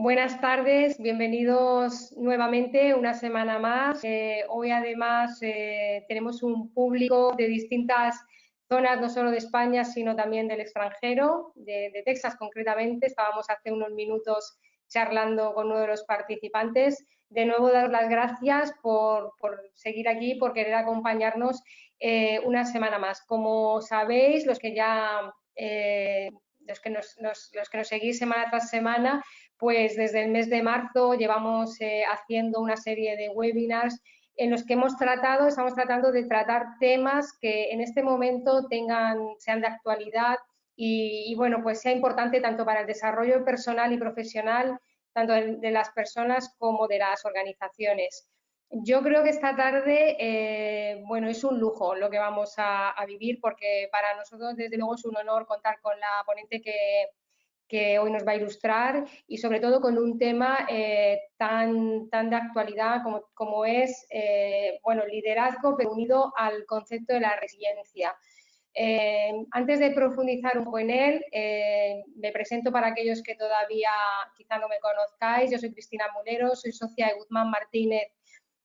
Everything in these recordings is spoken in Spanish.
Buenas tardes, bienvenidos nuevamente una semana más. Hoy además tenemos un público de distintas zonas, no solo de España, sino también del extranjero, de Texas concretamente. Estábamos hace unos minutos charlando con uno de los participantes. De nuevo, daros las gracias por seguir aquí, por querer acompañarnos una semana más. Como sabéis, los que nos seguís semana tras semana, pues desde el mes de marzo llevamos haciendo una serie de webinars en los que estamos tratando de tratar temas que en este momento sean de actualidad y bueno, pues sea importante tanto para el desarrollo personal y profesional, tanto de las personas como de las organizaciones. Yo creo que esta tarde, bueno, es un lujo lo que vamos a vivir, porque para nosotros desde luego es un honor contar con la ponente que hoy nos va a ilustrar y sobre todo con un tema tan de actualidad como es bueno, liderazgo, pero unido al concepto de la resiliencia. Antes de profundizar un poco en él, me presento para aquellos que todavía quizá no me conozcáis. Yo soy Cristina Mulero, soy socia de Guzmán Martínez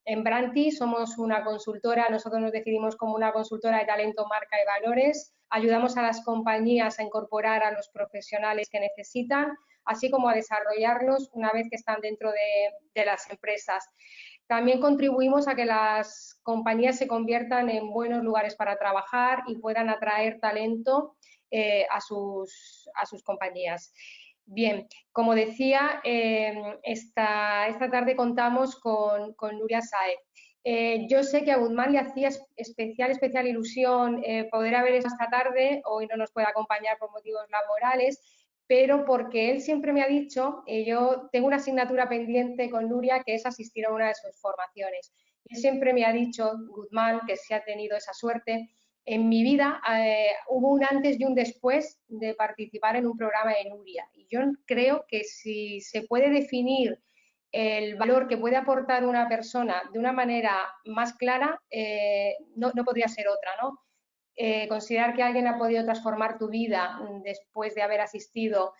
en Branti. Somos una consultora, nosotros nos decidimos como una consultora de talento, marca y valores. Ayudamos a las compañías a incorporar a los profesionales que necesitan, así como a desarrollarlos una vez que están dentro de las empresas. También contribuimos a que las compañías se conviertan en buenos lugares para trabajar y puedan atraer talento a sus compañías. Bien, como decía, esta tarde contamos con Nuria Saez. Yo sé que a Guzmán le hacía especial ilusión poder haber estado esta tarde, hoy no nos puede acompañar por motivos laborales, pero porque él siempre me ha dicho, yo tengo una asignatura pendiente con Nuria que es asistir a una de sus formaciones. Él siempre me ha dicho, Guzmán, que sí ha tenido esa suerte. En mi vida hubo un antes y un después de participar en un programa de Nuria. Y yo creo que si se puede definir el valor que puede aportar una persona de una manera más clara, no podría ser otra, ¿no? Considerar que alguien ha podido transformar tu vida después de haber asistido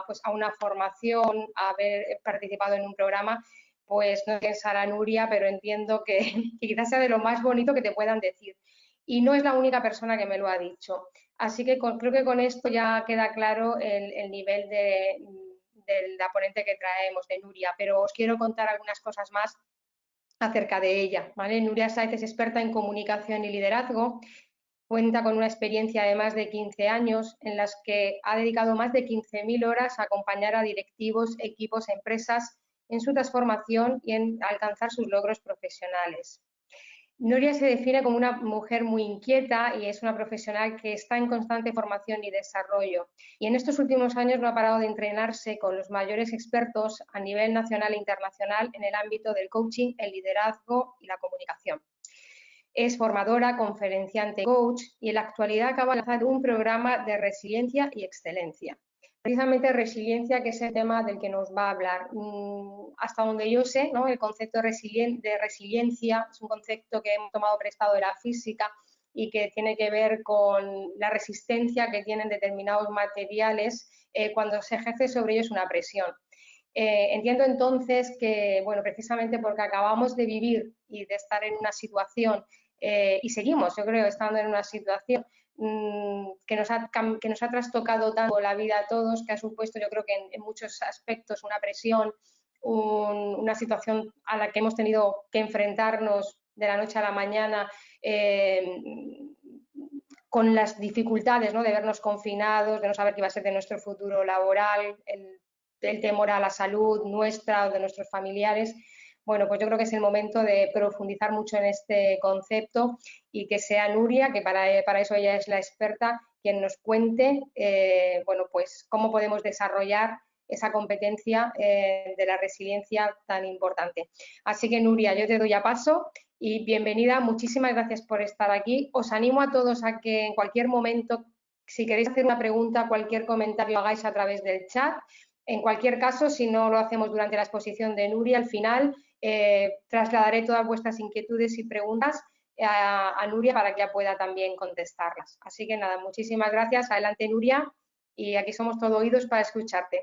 pues, a una formación, a haber participado en un programa, pues no pensar a Nuria, pero entiendo que quizás sea de lo más bonito que te puedan decir. Y no es la única persona que me lo ha dicho. Así que creo que con esto ya queda claro el nivel de la ponente que traemos, de Nuria, pero os quiero contar algunas cosas más acerca de ella, ¿vale? Nuria Saez es experta en comunicación y liderazgo, cuenta con una experiencia de más de 15 años en las que ha dedicado más de 15.000 horas a acompañar a directivos, equipos, empresas en su transformación y en alcanzar sus logros profesionales. Nuria se define como una mujer muy inquieta y es una profesional que está en constante formación y desarrollo. Y en estos últimos años no ha parado de entrenarse con los mayores expertos a nivel nacional e internacional en el ámbito del coaching, el liderazgo y la comunicación. Es formadora, conferenciante, coach y en la actualidad acaba de lanzar un programa de resiliencia y excelencia. Precisamente resiliencia, que es el tema del que nos va a hablar. Hasta donde yo sé, ¿no? El concepto de resiliencia es un concepto que hemos tomado prestado de la física y que tiene que ver con la resistencia que tienen determinados materiales cuando se ejerce sobre ellos una presión. Entiendo entonces que, bueno, precisamente porque acabamos de vivir y de estar en una situación y seguimos, yo creo, estando en una situación que nos ha trastocado tanto la vida a todos, que ha supuesto, yo creo que en muchos aspectos, una presión, una situación a la que hemos tenido que enfrentarnos de la noche a la mañana, con las dificultades, ¿no?, de vernos confinados, de no saber qué iba a ser de nuestro futuro laboral, el temor a la salud nuestra o de nuestros familiares. Bueno, pues yo creo que es el momento de profundizar mucho en este concepto y que sea Nuria, que para eso ella es la experta, quien nos cuente, bueno, pues cómo podemos desarrollar esa competencia de la resiliencia tan importante. Así que, Nuria, yo te doy a paso y bienvenida. Muchísimas gracias por estar aquí. Os animo a todos a que en cualquier momento, si queréis hacer una pregunta, cualquier comentario, lo hagáis a través del chat. En cualquier caso, si no lo hacemos durante la exposición de Nuria, al final trasladaré todas vuestras inquietudes y preguntas a Nuria para que ella pueda también contestarlas. Así que nada, muchísimas gracias. Adelante, Nuria, y aquí somos todo oídos para escucharte.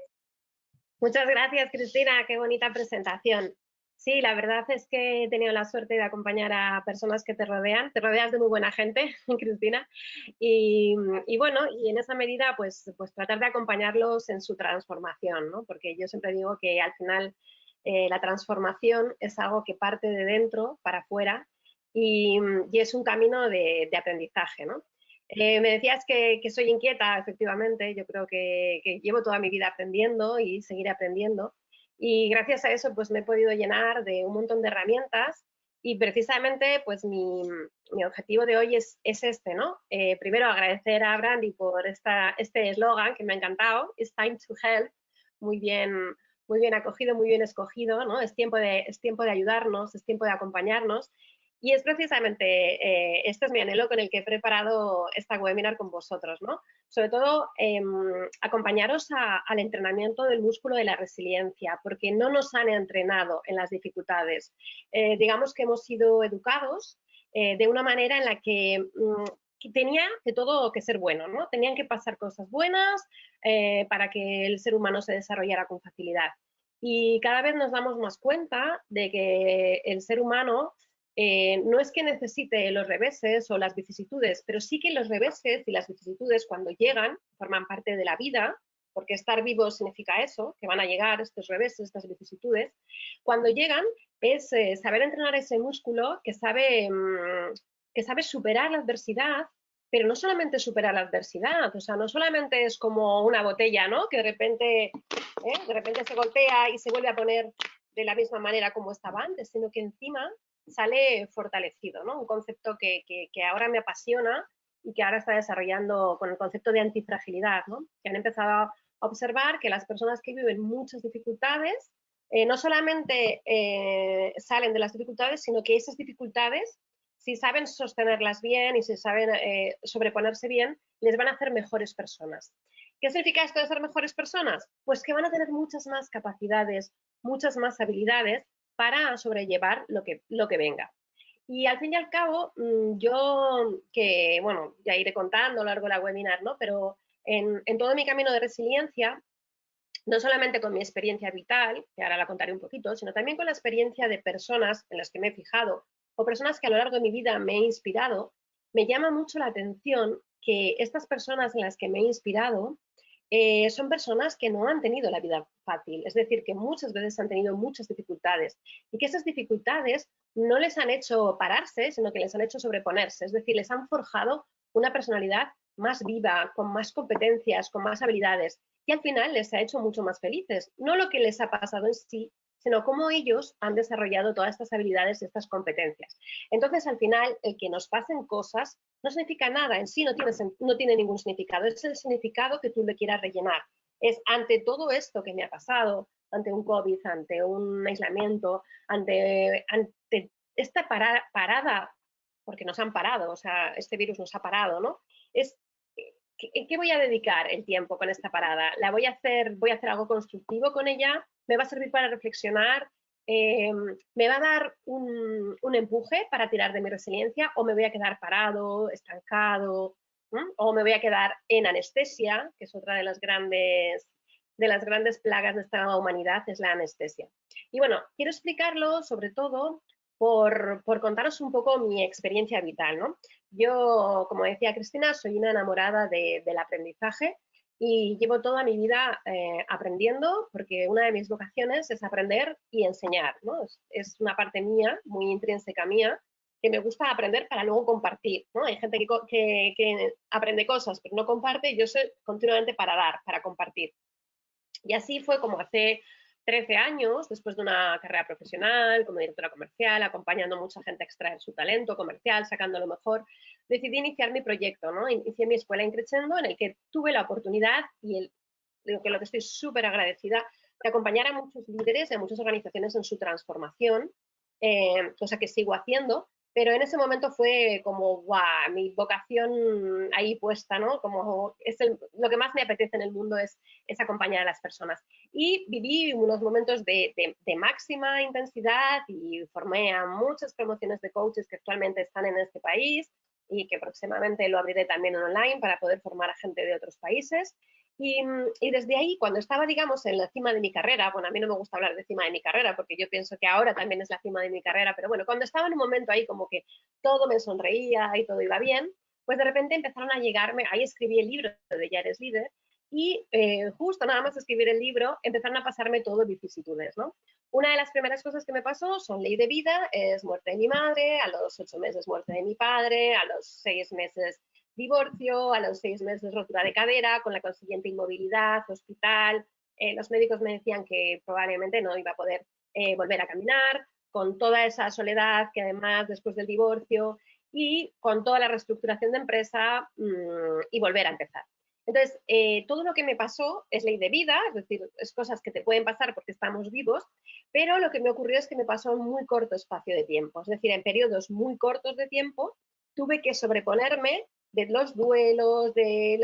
Muchas gracias, Cristina. Qué bonita presentación. Sí, la verdad es que he tenido la suerte de acompañar a personas que te rodean. Te rodeas de muy buena gente, Cristina. Y bueno, y en esa medida, pues tratar de acompañarlos en su transformación, ¿no? Porque yo siempre digo que al final la transformación es algo que parte de dentro para afuera y es un camino de aprendizaje, ¿no? Me decías que soy inquieta, efectivamente. Yo creo que llevo toda mi vida aprendiendo y seguiré aprendiendo. Y gracias a eso, pues me he podido llenar de un montón de herramientas. Y precisamente, pues mi objetivo de hoy es este, ¿no? Primero, agradecer a Brandy por este eslogan que me ha encantado, It's time to help, muy bien acogido, muy bien escogido, ¿no? Es tiempo de ayudarnos, es tiempo de acompañarnos. Y es precisamente, este es mi anhelo con el que he preparado esta webinar con vosotros, ¿no? Sobre todo, acompañaros al entrenamiento del músculo de la resiliencia, porque no nos han entrenado en las dificultades. Digamos que hemos sido educados de una manera en la que tenía que todo que ser bueno, ¿no? Tenían que pasar cosas buenas para que el ser humano se desarrollara con facilidad. Y cada vez nos damos más cuenta de que el ser humano no es que necesite los reveses o las vicisitudes, pero sí que los reveses y las vicisitudes cuando llegan forman parte de la vida, porque estar vivo significa eso, que van a llegar estos reveses, estas vicisitudes. Cuando llegan es saber entrenar ese músculo que sabe superar la adversidad, pero no solamente superar la adversidad, o sea, no solamente es como una botella, ¿no? Que de repente se golpea y se vuelve a poner de la misma manera como estaba antes, sino que encima sale fortalecido, ¿no? Un concepto que ahora me apasiona y que ahora está desarrollando con el concepto de antifragilidad, ¿no? Que han empezado a observar que las personas que viven muchas dificultades no solamente salen de las dificultades, sino que esas dificultades, si saben sostenerlas bien y si saben sobreponerse bien, les van a hacer mejores personas. ¿Qué significa esto de ser mejores personas? Pues que van a tener muchas más capacidades, muchas más habilidades para sobrellevar lo que venga. Y al fin y al cabo, yo que, bueno, ya iré contando a lo largo de la webinar, ¿no? Pero en todo mi camino de resiliencia, no solamente con mi experiencia vital, que ahora la contaré un poquito, sino también con la experiencia de personas en las que me he fijado o personas que a lo largo de mi vida me he inspirado, me llama mucho la atención que estas personas en las que me he inspirado son personas que no han tenido la vida fácil, es decir, que muchas veces han tenido muchas dificultades y que esas dificultades no les han hecho pararse, sino que les han hecho sobreponerse, es decir, les han forjado una personalidad más viva, con más competencias, con más habilidades y al final les ha hecho mucho más felices, no lo que les ha pasado en sí, sino cómo ellos han desarrollado todas estas habilidades y estas competencias. Entonces, al final, el que nos pasen cosas no significa nada, en sí no tiene ningún significado, es el significado que tú le quieras rellenar. Es ante todo esto que me ha pasado, ante un COVID, ante un aislamiento, ante esta parada, porque nos han parado, o sea, este virus nos ha parado, ¿no? Es ¿en qué voy a dedicar el tiempo con esta parada? Voy a hacer algo constructivo con ella, me va a servir para reflexionar, me va a dar un empuje para tirar de mi resiliencia o me voy a quedar parado, estancado, o me voy a quedar en anestesia, que es otra de las grandes plagas de esta humanidad, es la anestesia. Y bueno, quiero explicarlo sobre todo por contaros un poco mi experiencia vital, ¿no? Yo, como decía Cristina, soy una enamorada del aprendizaje y llevo toda mi vida aprendiendo porque una de mis vocaciones es aprender y enseñar, ¿no? Es una parte mía, muy intrínseca mía, que me gusta aprender para luego compartir, ¿no? Hay gente que aprende cosas pero no comparte y yo soy continuamente para dar, para compartir. Y así fue como hace 13 años, después de una carrera profesional como directora comercial, acompañando a mucha gente a extraer su talento comercial, sacando lo mejor, decidí iniciar mi proyecto, ¿no? Inicié mi escuela Increchendo, en el que tuve la oportunidad y lo que estoy súper agradecida de acompañar a muchos líderes y a muchas organizaciones en su transformación, cosa que sigo haciendo, pero en ese momento fue como, guau, mi vocación ahí puesta, ¿no? Como lo que más me apetece en el mundo es acompañar a las personas. Y viví unos momentos de máxima intensidad y formé a muchas promociones de coaches que actualmente están en este país y que próximamente lo abriré también en online para poder formar a gente de otros países. Y desde ahí, cuando estaba, digamos, en la cima de mi carrera, bueno, a mí no me gusta hablar de cima de mi carrera porque yo pienso que ahora también es la cima de mi carrera, pero bueno, cuando estaba en un momento ahí como que todo me sonreía y todo iba bien, pues de repente empezaron a llegarme, ahí escribí el libro de Ya eres líder, y justo nada más escribir el libro empezaron a pasarme todo vicisitudes, ¿no? Una de las primeras cosas que me pasó son ley de vida, es muerte de mi madre, a los 8 meses muerte de mi padre, a los 6 meses divorcio, a los 6 meses rotura de cadera, con la consiguiente inmovilidad, hospital. Los médicos me decían que probablemente no iba a poder volver a caminar, con toda esa soledad que además después del divorcio y con toda la reestructuración de empresa y volver a empezar. Entonces, todo lo que me pasó es ley de vida, es decir, es cosas que te pueden pasar porque estamos vivos, pero lo que me ocurrió es que me pasó en muy corto espacio de tiempo, es decir, en periodos muy cortos de tiempo tuve que sobreponerme de los duelos, de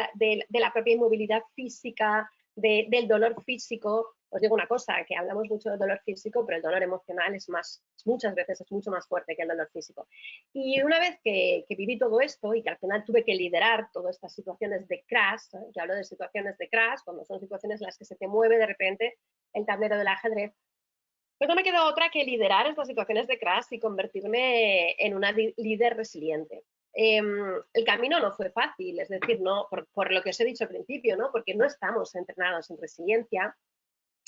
la propia inmovilidad física, del dolor físico. Os digo una cosa, que hablamos mucho del dolor físico, pero el dolor emocional es más, muchas veces es mucho más fuerte que el dolor físico. Y una vez que viví todo esto y que al final tuve que liderar todas estas situaciones de crash, que hablo de situaciones de crash, cuando son situaciones en las que se te mueve de repente el tablero del ajedrez, pues no me quedó otra que liderar estas situaciones de crash y convertirme en una líder resiliente. El camino no fue fácil, es decir, no por lo que os he dicho al principio, ¿no? Porque no estamos entrenados en resiliencia.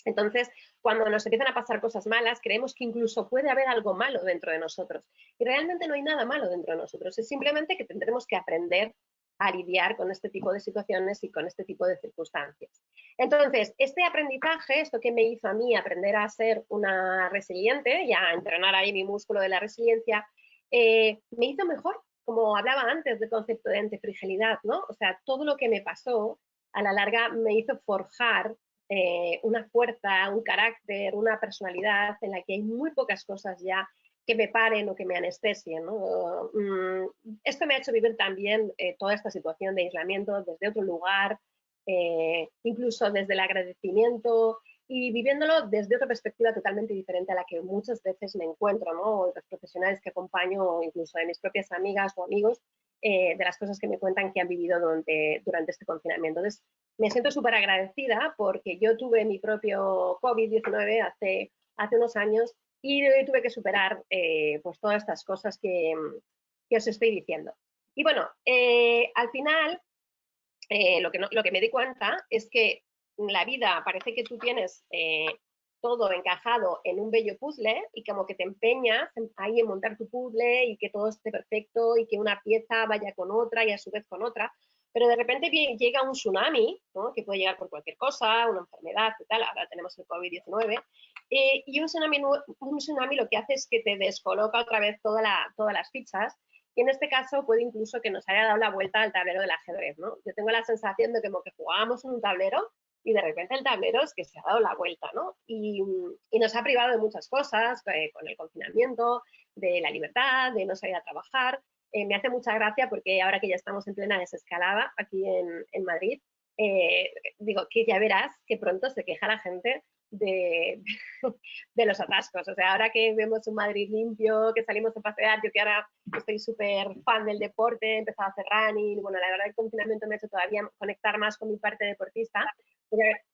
Entonces, cuando nos empiezan a pasar cosas malas, creemos que incluso puede haber algo malo dentro de nosotros. Y realmente no hay nada malo dentro de nosotros, es simplemente que tendremos que aprender a lidiar con este tipo de situaciones y con este tipo de circunstancias. Entonces, este aprendizaje, esto que me hizo a mí aprender a ser una resiliente y a entrenar ahí mi músculo de la resiliencia, me hizo mejor, como hablaba antes del concepto de antifragilidad, ¿no? O sea, todo lo que me pasó a la larga me hizo forjar una fuerza, un carácter, una personalidad en la que hay muy pocas cosas ya que me paren o que me anestesien, ¿no? Esto me ha hecho vivir también toda esta situación de aislamiento desde otro lugar, incluso desde el agradecimiento y viviéndolo desde otra perspectiva totalmente diferente a la que muchas veces me encuentro, ¿no? O los profesionales que acompaño, o incluso de mis propias amigas o amigos, de las cosas que me cuentan que han vivido durante este confinamiento. Entonces, me siento súper agradecida porque yo tuve mi propio COVID-19 hace unos años y tuve que superar pues todas estas cosas que os estoy diciendo. Y bueno, al final lo que me di cuenta es que la vida parece que tú tienes todo encajado en un bello puzzle y como que te empeñas ahí en montar tu puzzle y que todo esté perfecto y que una pieza vaya con otra y a su vez con otra, pero de repente llega un tsunami, ¿no? Que puede llegar por cualquier cosa, una enfermedad y tal, ahora tenemos el COVID-19, y un tsunami lo que hace es que te descoloca otra vez todas las fichas y en este caso puede incluso que nos haya dado la vuelta al tablero del ajedrez, ¿no? Yo tengo la sensación de que como que jugábamos en un tablero y de repente el tablero es que se ha dado la vuelta, ¿no? Y nos ha privado de muchas cosas, con el confinamiento, de la libertad, de no salir a trabajar. Me hace mucha gracia porque ahora que ya estamos en plena desescalada aquí en Madrid, digo que ya verás que pronto se queja la gente de, de los atascos. O sea, ahora que vemos un Madrid limpio, que salimos a pasear, yo que ahora estoy súper fan del deporte, he empezado a hacer running, bueno, la verdad el confinamiento me ha hecho todavía conectar más con mi parte deportista.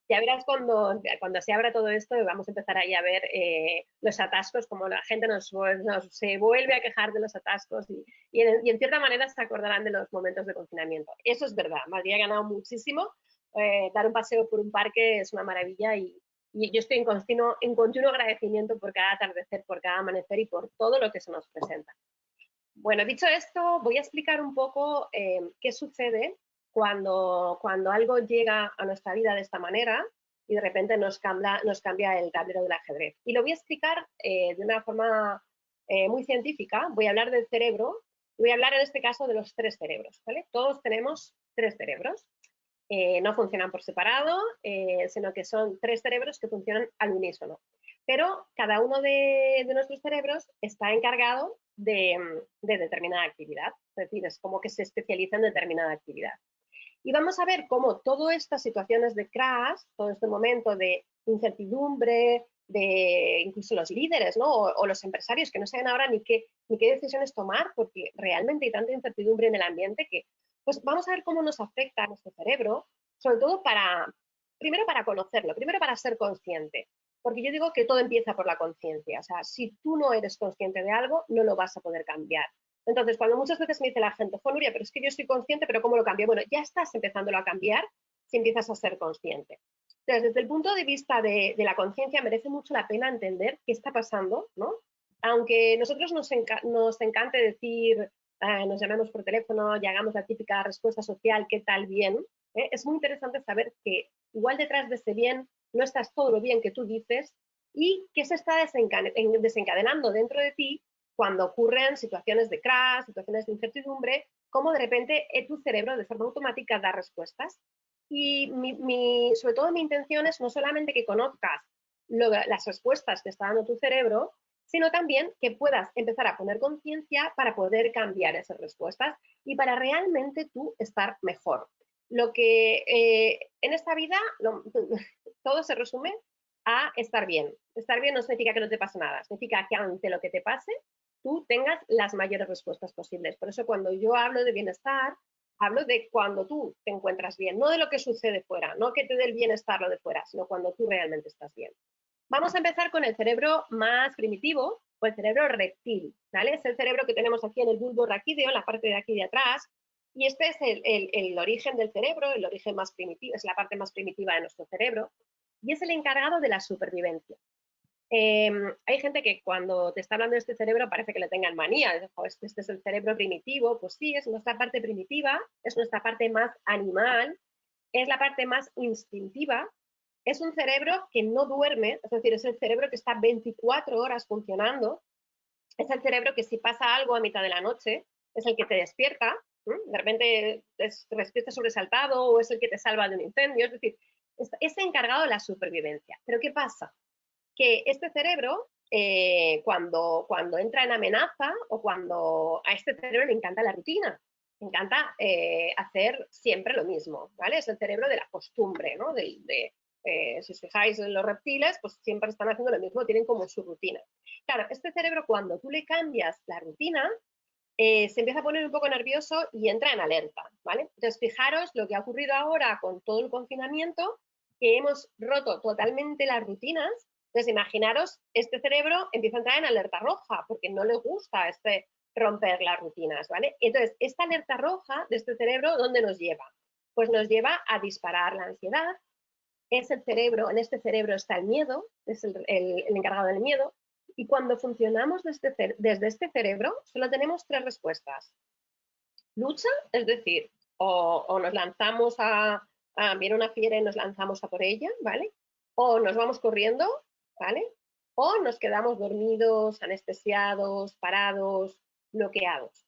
Ya verás cuando se abra todo esto, vamos a empezar ahí a ver los atascos, como la gente se vuelve a quejar de los atascos y en cierta manera se acordarán de los momentos de confinamiento. Eso es verdad, Madrid ha ganado muchísimo. Dar un paseo por un parque es una maravilla y yo estoy en continuo agradecimiento por cada atardecer, por cada amanecer y por todo lo que se nos presenta. Bueno, dicho esto, voy a explicar un poco qué sucede cuando algo llega a nuestra vida de esta manera y de repente nos cambia el tablero del ajedrez. Y lo voy a explicar de una forma muy científica. Voy a hablar del cerebro y voy a hablar en este caso de los 3 cerebros, ¿vale? Todos tenemos 3 cerebros. No funcionan por separado, sino que son 3 cerebros que funcionan al unísono. Pero cada uno de nuestros cerebros está encargado de determinada actividad, es decir, es como que se especializa en determinada actividad. Y vamos a ver cómo todas estas situaciones de crash, todo este momento de incertidumbre, de incluso los líderes, ¿no? o los empresarios que no saben ahora ni qué decisiones tomar, porque realmente hay tanta incertidumbre en el ambiente que, pues vamos a ver cómo nos afecta a nuestro cerebro, sobre todo primero para conocerlo, primero para ser consciente. Porque yo digo que todo empieza por la conciencia. O sea, si tú no eres consciente de algo, no lo vas a poder cambiar. Entonces, cuando muchas veces me dice la gente, jo, Nuria, pero es que yo soy consciente, pero ¿cómo lo cambio? Bueno, ya estás empezándolo a cambiar si empiezas a ser consciente. Entonces, desde el punto de vista de la conciencia, merece mucho la pena entender qué está pasando, ¿no? Aunque nosotros nos encante decir, nos llamemos por teléfono y hagamos la típica respuesta social, ¿qué tal bien? Es muy interesante saber que igual detrás de ese bien no estás todo lo bien que tú dices y que se está desencadenando dentro de ti cuando ocurren situaciones de crash, situaciones de incertidumbre, como de repente tu cerebro de forma automática da respuestas. Y sobre todo mi intención es no solamente que conozcas las respuestas que está dando tu cerebro, sino también que puedas empezar a poner conciencia para poder cambiar esas respuestas y para realmente tú estar mejor. Lo que en esta vida todo se resume a estar bien. Estar bien no significa que no te pase nada, significa que ante lo que te pase, tú tengas las mayores respuestas posibles. Por eso cuando yo hablo de bienestar, hablo de cuando tú te encuentras bien, no de lo que sucede fuera, no que te dé el bienestar lo de fuera, sino cuando tú realmente estás bien. Vamos a empezar con el cerebro más primitivo, o el cerebro reptil, ¿vale? Es el cerebro que tenemos aquí en el bulbo raquídeo, en la parte de aquí de atrás, y este es el origen del cerebro, el origen más primitivo, es la parte más primitiva de nuestro cerebro, y es el encargado de la supervivencia. Hay gente que cuando te está hablando de este cerebro parece que le tengan manía, este es el cerebro primitivo, pues sí, es nuestra parte primitiva, es nuestra parte más animal, es la parte más instintiva, es un cerebro que no duerme, es decir, es el cerebro que está 24 horas funcionando, es el cerebro que si pasa algo a mitad de la noche, es el que te despierta, de repente te despiertas sobresaltado o es el que te salva de un incendio, es decir, es encargado de la supervivencia. Pero ¿qué pasa? Que este cerebro, cuando entra en amenaza o cuando a este cerebro le encanta la rutina, le encanta hacer siempre lo mismo, ¿vale? Es el cerebro de la costumbre, ¿no? Si os fijáis en los reptiles, pues siempre están haciendo lo mismo, tienen como su rutina. Claro, este cerebro cuando tú le cambias la rutina, se empieza a poner un poco nervioso y entra en alerta, ¿vale? Entonces, fijaros lo que ha ocurrido ahora con todo el confinamiento, que hemos roto totalmente las rutinas. Entonces, imaginaros, este cerebro empieza a entrar en alerta roja porque no le gusta romper las rutinas, ¿vale? Entonces, esta alerta roja de este cerebro, ¿dónde nos lleva? Pues nos lleva a disparar la ansiedad. Es el cerebro, en este cerebro está el miedo, es el encargado del miedo, y cuando funcionamos desde este cerebro, solo tenemos tres respuestas. Lucha, es decir, o nos lanzamos viene una fiera y nos lanzamos a por ella, ¿vale? O nos vamos corriendo, ¿vale? O nos quedamos dormidos, anestesiados, parados, bloqueados.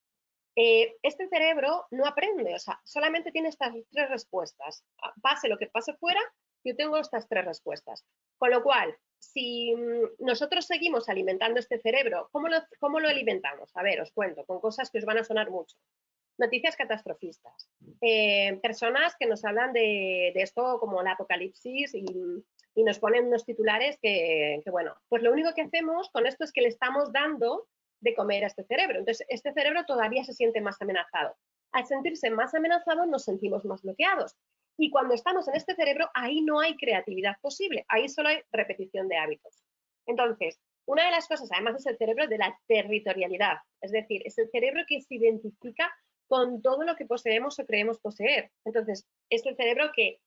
Este cerebro no aprende, o sea, solamente tiene estas tres respuestas. Pase lo que pase fuera, yo tengo estas tres respuestas. Con lo cual, si nosotros seguimos alimentando este cerebro, ¿cómo lo alimentamos? A ver, os cuento, con cosas que os van a sonar mucho. Noticias catastrofistas. Personas que nos hablan de esto como el apocalipsis y nos ponen unos titulares que, bueno, pues lo único que hacemos con esto es que le estamos dando de comer a este cerebro. Entonces, este cerebro todavía se siente más amenazado. Al sentirse más amenazado, nos sentimos más bloqueados. Y cuando estamos en este cerebro, ahí no hay creatividad posible, ahí solo hay repetición de hábitos. Entonces, una de las cosas, además, es el cerebro de la territorialidad, es decir, es el cerebro que se identifica con todo lo que poseemos o creemos poseer. Entonces, es el cerebro que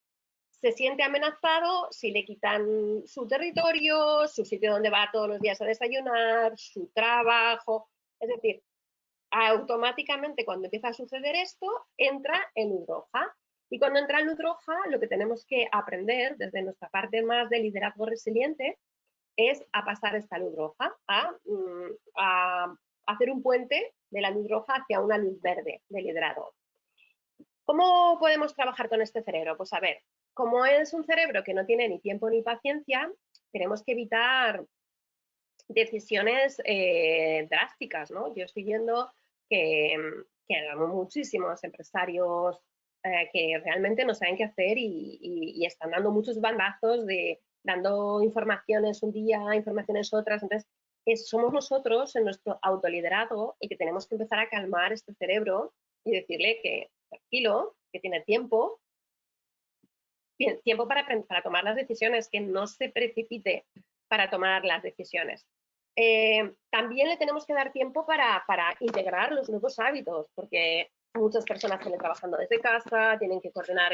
se siente amenazado si le quitan su territorio, su sitio donde va todos los días a desayunar, su trabajo. Es decir, automáticamente cuando empieza a suceder esto, entra en luz roja. Y cuando entra en luz roja, lo que tenemos que aprender desde nuestra parte más de liderazgo resiliente es a pasar esta luz roja, a hacer un puente de la luz roja hacia una luz verde de liderazgo. ¿Cómo podemos trabajar con este cerebro? Pues a ver, como es un cerebro que no tiene ni tiempo ni paciencia, tenemos que evitar decisiones drásticas, ¿no? Yo estoy viendo que hay muchísimos empresarios que realmente no saben qué hacer y están dando muchos bandazos dando informaciones un día, informaciones otras. Entonces, somos nosotros en nuestro autoliderazgo el que tenemos que empezar a calmar este cerebro y decirle que tranquilo, que tiene tiempo, tiempo para tomar las decisiones, que no se precipite para tomar las decisiones. También le tenemos que dar tiempo para integrar los nuevos hábitos, porque muchas personas están trabajando desde casa, tienen que coordinar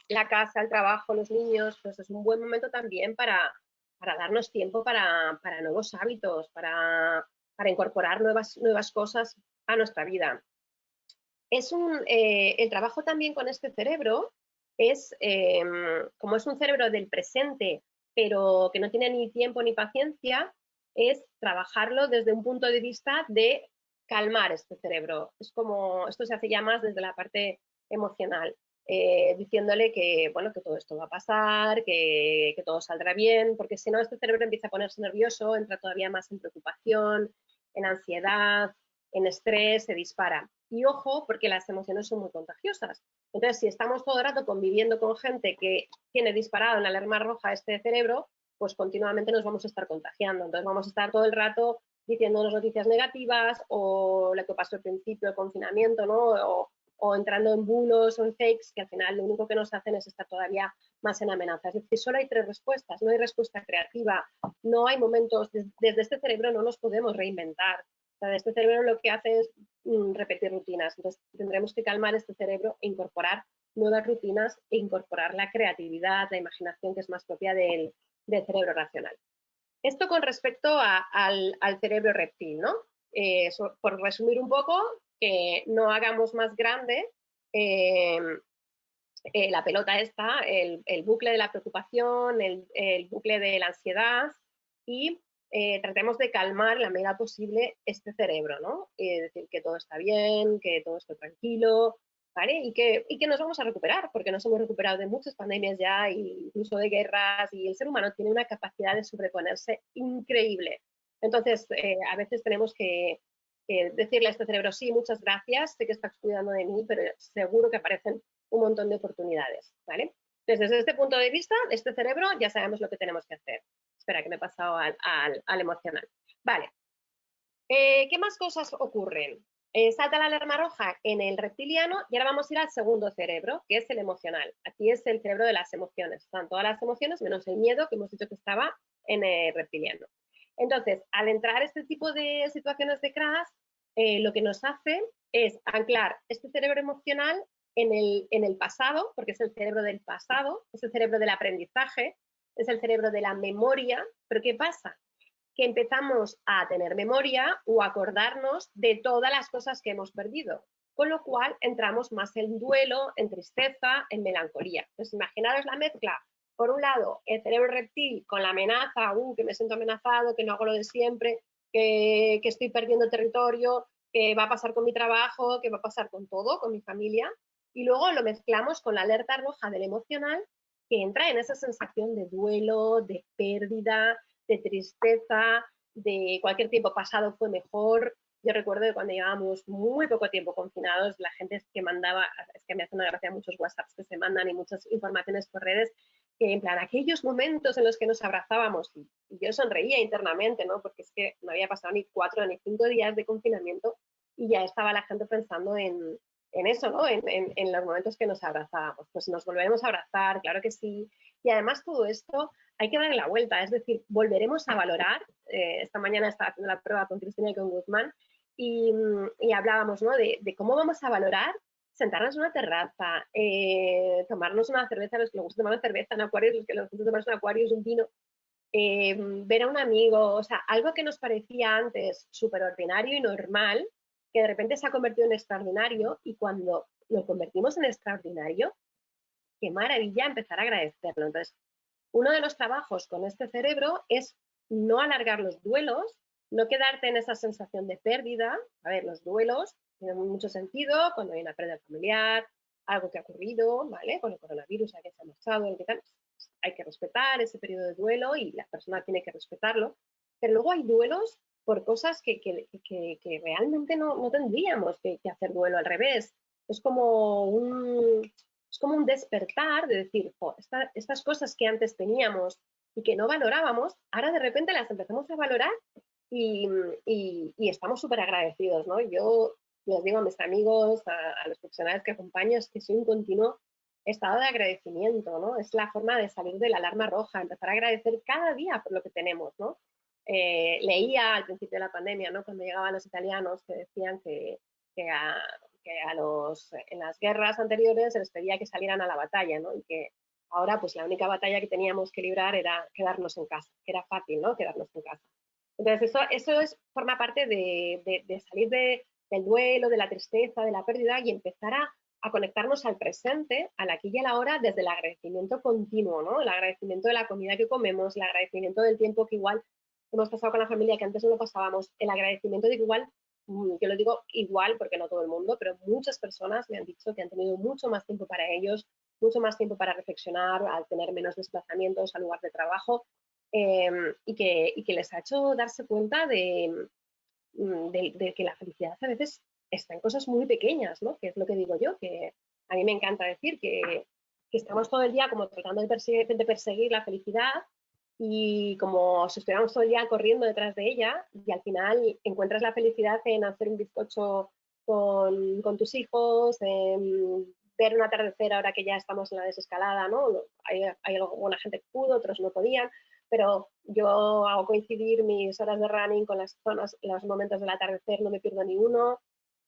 la casa, el trabajo, los niños, pues es un buen momento también para darnos tiempo para nuevos hábitos, para incorporar nuevas cosas a nuestra vida. El trabajo también con este cerebro es, como es un cerebro del presente, pero que no tiene ni tiempo ni paciencia, es trabajarlo desde un punto de vista de calmar este cerebro. Es como, esto se hace ya más desde la parte emocional, diciéndole que, bueno, que todo esto va a pasar, que todo saldrá bien, porque si no, este cerebro empieza a ponerse nervioso, entra todavía más en preocupación, en ansiedad, en estrés, se dispara. Y ojo, porque las emociones son muy contagiosas. Entonces, si estamos todo el rato conviviendo con gente que tiene disparado en la alarma roja este cerebro, pues continuamente nos vamos a estar contagiando. Entonces, vamos a estar todo el rato diciéndonos noticias negativas o lo que pasó al principio del confinamiento, ¿no? O entrando en bulos o en fakes, que al final lo único que nos hacen es estar todavía más en amenaza. Es decir, solo hay 3 respuestas, no hay respuesta creativa, no hay momentos, desde este cerebro no nos podemos reinventar. O sea, este cerebro lo que hace es repetir rutinas. Entonces, tendremos que calmar este cerebro e incorporar nuevas rutinas e incorporar la creatividad, la imaginación, que es más propia del cerebro racional. Esto con respecto al cerebro reptil, ¿no? Por resumir un poco, que no hagamos más grande la pelota esta, el bucle de la preocupación, el bucle de la ansiedad y tratemos de calmar en la medida posible este cerebro, ¿no? Decir que todo está bien, que todo está tranquilo, ¿vale? Y que nos vamos a recuperar, porque nos hemos recuperado de muchas pandemias ya, incluso de guerras, y el ser humano tiene una capacidad de sobreponerse increíble. Entonces, a veces tenemos que decirle a este cerebro, sí, muchas gracias, sé que estás cuidando de mí, pero seguro que aparecen un montón de oportunidades, ¿vale? Entonces, desde este punto de vista, de este cerebro, ya sabemos lo que tenemos que hacer. Espera, que me he pasado al emocional. Vale. ¿Qué más cosas ocurren? Salta la alarma roja en el reptiliano y ahora vamos a ir al segundo cerebro, que es el emocional. Aquí es el cerebro de las emociones. Están todas las emociones, menos el miedo, que hemos dicho que estaba en el reptiliano. Entonces, al entrar este tipo de situaciones de crash, lo que nos hace es anclar este cerebro emocional en el pasado, porque es el cerebro del pasado, es el cerebro del aprendizaje, es el cerebro de la memoria. Pero ¿qué pasa? Que empezamos a tener memoria o acordarnos de todas las cosas que hemos perdido, con lo cual entramos más en duelo, en tristeza, en melancolía. Entonces, imaginaros la mezcla. Por un lado, el cerebro reptil con la amenaza, que me siento amenazado, que no hago lo de siempre, que estoy perdiendo territorio, que va a pasar con mi trabajo, que va a pasar con todo, con mi familia. Y luego lo mezclamos con la alerta roja del emocional, que entra en esa sensación de duelo, de pérdida, de tristeza, de cualquier tiempo pasado fue mejor. Yo recuerdo que cuando llevábamos muy poco tiempo confinados, la gente es que mandaba, es que me hace una gracia muchos WhatsApps que se mandan y muchas informaciones por redes, que en plan, aquellos momentos en los que nos abrazábamos, y yo sonreía internamente, ¿no? Porque es que no había pasado ni 4 ni 5 días de confinamiento y ya estaba la gente pensando en eso, ¿no? En los momentos que nos abrazábamos. Pues nos volveremos a abrazar, claro que sí. Y además todo esto hay que darle la vuelta, es decir, volveremos a valorar. Esta mañana estaba haciendo la prueba con Cristina y con Guzmán y hablábamos, ¿no? de cómo vamos a valorar sentarnos en una terraza, tomarnos una cerveza, los que les gusta tomar una cerveza en Aquarius, los que les gusta tomarse un Aquarius, un vino, ver a un amigo, o sea, algo que nos parecía antes súper ordinario y normal, que de repente se ha convertido en extraordinario, y cuando lo convertimos en extraordinario, qué maravilla empezar a agradecerlo. Entonces, uno de los trabajos con este cerebro es no alargar los duelos, no quedarte en esa sensación de pérdida. A ver, los duelos tienen mucho sentido cuando hay una pérdida familiar, algo que ha ocurrido, ¿vale? Con el coronavirus, alguien se ha marchado, el que tal. Hay que respetar ese periodo de duelo y la persona tiene que respetarlo. Pero luego hay duelos por cosas que realmente no tendríamos que hacer duelo, al revés. Es como un despertar de decir, estas cosas que antes teníamos y que no valorábamos, ahora de repente las empezamos a valorar y estamos súper agradecidos, ¿no? Yo les digo a mis amigos, a los profesionales que acompaño, es que soy un continuo estado de agradecimiento, ¿no? Es la forma de salir de la alarma roja, empezar a agradecer cada día por lo que tenemos, ¿no? Leía al principio de la pandemia, ¿no? Cuando llegaban los italianos que decían que en las guerras anteriores se les pedía que salieran a la batalla, ¿no? Y que ahora pues la única batalla que teníamos que librar era quedarnos en casa, que era fácil, ¿no? Quedarnos en casa. Entonces forma parte de salir del duelo, de la tristeza, de la pérdida y empezar a conectarnos al presente, al aquí y a la hora, desde el agradecimiento continuo, ¿no? El agradecimiento de la comida que comemos, el agradecimiento del tiempo que igual hemos pasado con la familia que antes no lo pasábamos, el agradecimiento de que igual, yo lo digo igual porque no todo el mundo, pero muchas personas me han dicho que han tenido mucho más tiempo para ellos, mucho más tiempo para reflexionar, al tener menos desplazamientos al lugar de trabajo, y que les ha hecho darse cuenta de que la felicidad a veces está en cosas muy pequeñas, ¿no? Que es lo que digo yo, que a mí me encanta decir que estamos todo el día como tratando de perseguir la felicidad y como si estuviéramos todo el día corriendo detrás de ella y al final encuentras la felicidad en hacer un bizcocho con tus hijos, en ver un atardecer ahora que ya estamos en la desescalada, ¿no? Hay alguna gente que pudo, otros no podían, pero yo hago coincidir mis horas de running con las zonas, los momentos del atardecer, no me pierdo ni uno.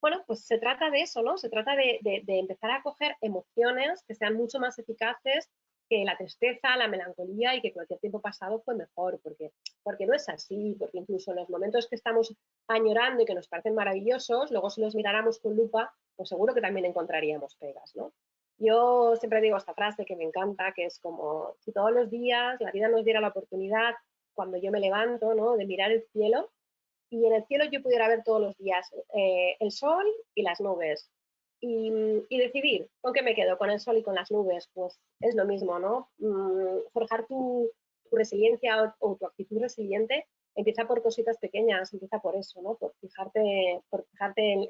Bueno, pues se trata de eso, ¿no? Se trata de empezar a coger emociones que sean mucho más eficaces que la tristeza, la melancolía y que cualquier tiempo pasado fue mejor, porque no es así, porque incluso en los momentos que estamos añorando y que nos parecen maravillosos, luego si los miráramos con lupa, pues seguro que también encontraríamos pegas, ¿no? Yo siempre digo esta frase que me encanta, que es como si todos los días la vida nos diera la oportunidad, cuando yo me levanto, ¿no? De mirar el cielo y en el cielo yo pudiera ver todos los días el sol y las nubes y decidir con qué me quedo, con el sol y con las nubes, pues es lo mismo, ¿no? Forjar tu resiliencia o tu actitud resiliente empieza por cositas pequeñas, empieza por eso, ¿no? Por fijarte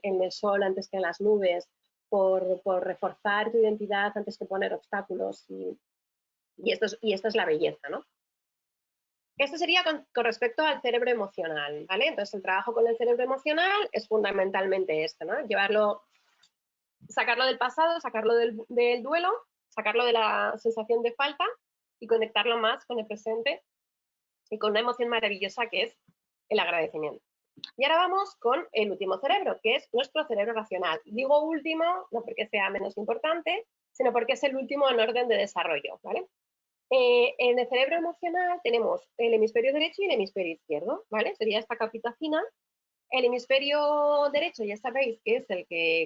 en el sol antes que en las nubes, por reforzar tu identidad antes que poner obstáculos y esto es la belleza, ¿no? Esto sería con respecto al cerebro emocional, ¿vale? Entonces el trabajo con el cerebro emocional es fundamentalmente esto, ¿no? Sacarlo del pasado, sacarlo del duelo, sacarlo de la sensación de falta y conectarlo más con el presente y con una emoción maravillosa que es el agradecimiento. Y ahora vamos con el último cerebro, que es nuestro cerebro racional. Digo último, no porque sea menos importante, sino porque es el último en orden de desarrollo, ¿vale? En el cerebro emocional tenemos el hemisferio derecho y el hemisferio izquierdo, ¿vale? Sería esta capita fina. El hemisferio derecho, ya sabéis que es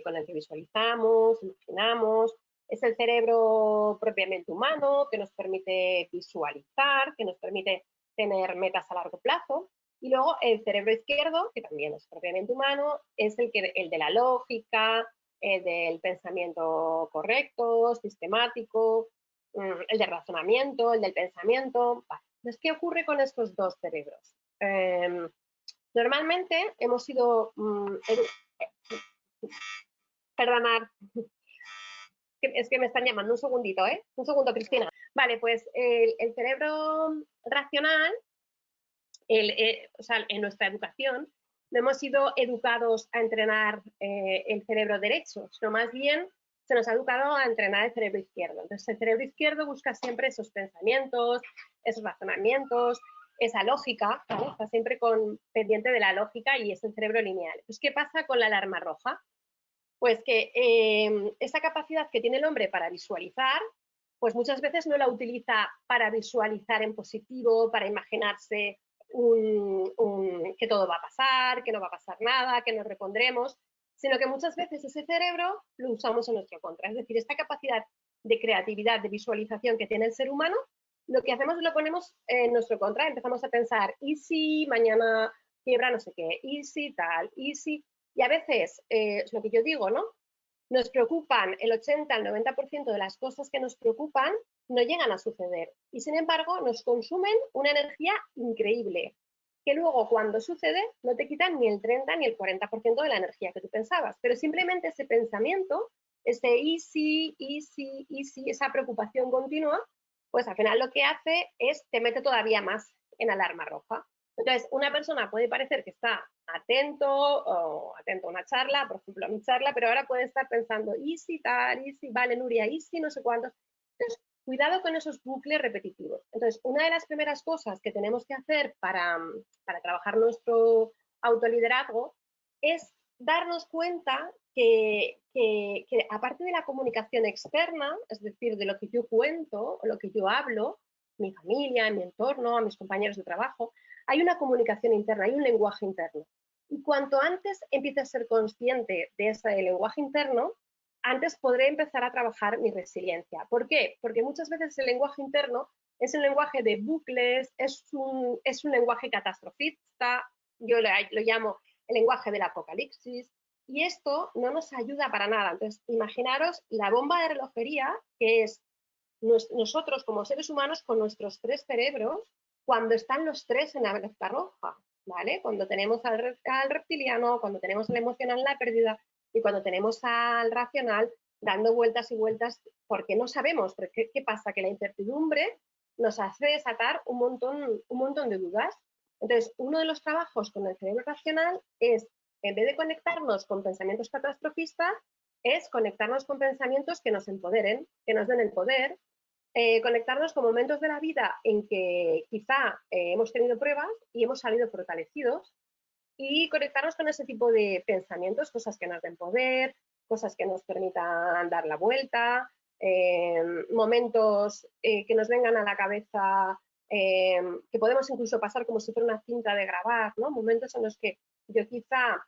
con el que visualizamos, imaginamos, es el cerebro propiamente humano, que nos permite visualizar, que nos permite tener metas a largo plazo. Y luego el cerebro izquierdo, que también es propiamente humano, es el de la lógica, el del pensamiento correcto, sistemático, el del razonamiento, el del pensamiento. Vale. Entonces, ¿qué ocurre con estos dos cerebros? Normalmente hemos sido, perdonad, es que me están llamando, un segundito, ¿eh? Un segundo, Cristina. Vale, pues el cerebro racional, o sea, en nuestra educación, no hemos sido educados a entrenar el cerebro derecho, sino más bien se nos ha educado a entrenar el cerebro izquierdo. Entonces, el cerebro izquierdo busca siempre esos pensamientos, esos razonamientos, esa lógica, ¿vale? Está siempre pendiente de la lógica y es el cerebro lineal. Pues, ¿qué pasa con la alarma roja? Pues que esa capacidad que tiene el hombre para visualizar, pues muchas veces no la utiliza para visualizar en positivo, para imaginarse que todo va a pasar, que no va a pasar nada, que nos repondremos, sino que muchas veces ese cerebro lo usamos en nuestro contra. Es decir, esta capacidad de creatividad, de visualización que tiene el ser humano, lo que hacemos es lo ponemos en nuestro contra, empezamos a pensar, ¿y si mañana quiebra no sé qué? ¿Y si tal? ¿Y si? Y a veces, es lo que yo digo, ¿no? Nos preocupan el 80 al 90% de las cosas que nos preocupan no llegan a suceder y sin embargo nos consumen una energía increíble que luego cuando sucede no te quitan ni el 30 ni el 40% de la energía que tú pensabas, pero simplemente ese pensamiento, ese easy, esa preocupación continua, pues al final lo que hace es te mete todavía más en alarma roja. Entonces, una persona puede parecer que está atento o atento a una charla, por ejemplo, a mi charla, pero ahora puede estar pensando, y si tal, y si vale, Nuria, y si no sé cuántos. Entonces, cuidado con esos bucles repetitivos. Entonces, una de las primeras cosas que tenemos que hacer para trabajar nuestro autoliderazgo es darnos cuenta que aparte de la comunicación externa, es decir, de lo que yo cuento o lo que yo hablo, mi familia, en mi entorno, a mis compañeros de trabajo, hay una comunicación interna, hay un lenguaje interno. Y cuanto antes empiece a ser consciente de ese lenguaje interno, antes podré empezar a trabajar mi resiliencia. ¿Por qué? Porque muchas veces el lenguaje interno es un lenguaje de bucles, es un lenguaje catastrofista, yo lo llamo el lenguaje del apocalipsis, y esto no nos ayuda para nada. Entonces, imaginaros la bomba de relojería que es nosotros como seres humanos con nuestros tres cerebros cuando están los tres en la alerta roja, ¿vale? Cuando tenemos al reptiliano, cuando tenemos al emocional en la pérdida y cuando tenemos al racional dando vueltas y vueltas porque no sabemos. Porque, ¿qué pasa? Que la incertidumbre nos hace desatar un montón de dudas. Entonces, uno de los trabajos con el cerebro racional es, en vez de conectarnos con pensamientos catastrofistas, es conectarnos con pensamientos que nos empoderen, que nos den el poder, conectarnos con momentos de la vida en que quizá hemos tenido pruebas y hemos salido fortalecidos y conectarnos con ese tipo de pensamientos, cosas que nos den poder, cosas que nos permitan dar la vuelta, momentos que nos vengan a la cabeza, que podemos incluso pasar como si fuera una cinta de grabar, ¿no? Momentos en los que yo quizá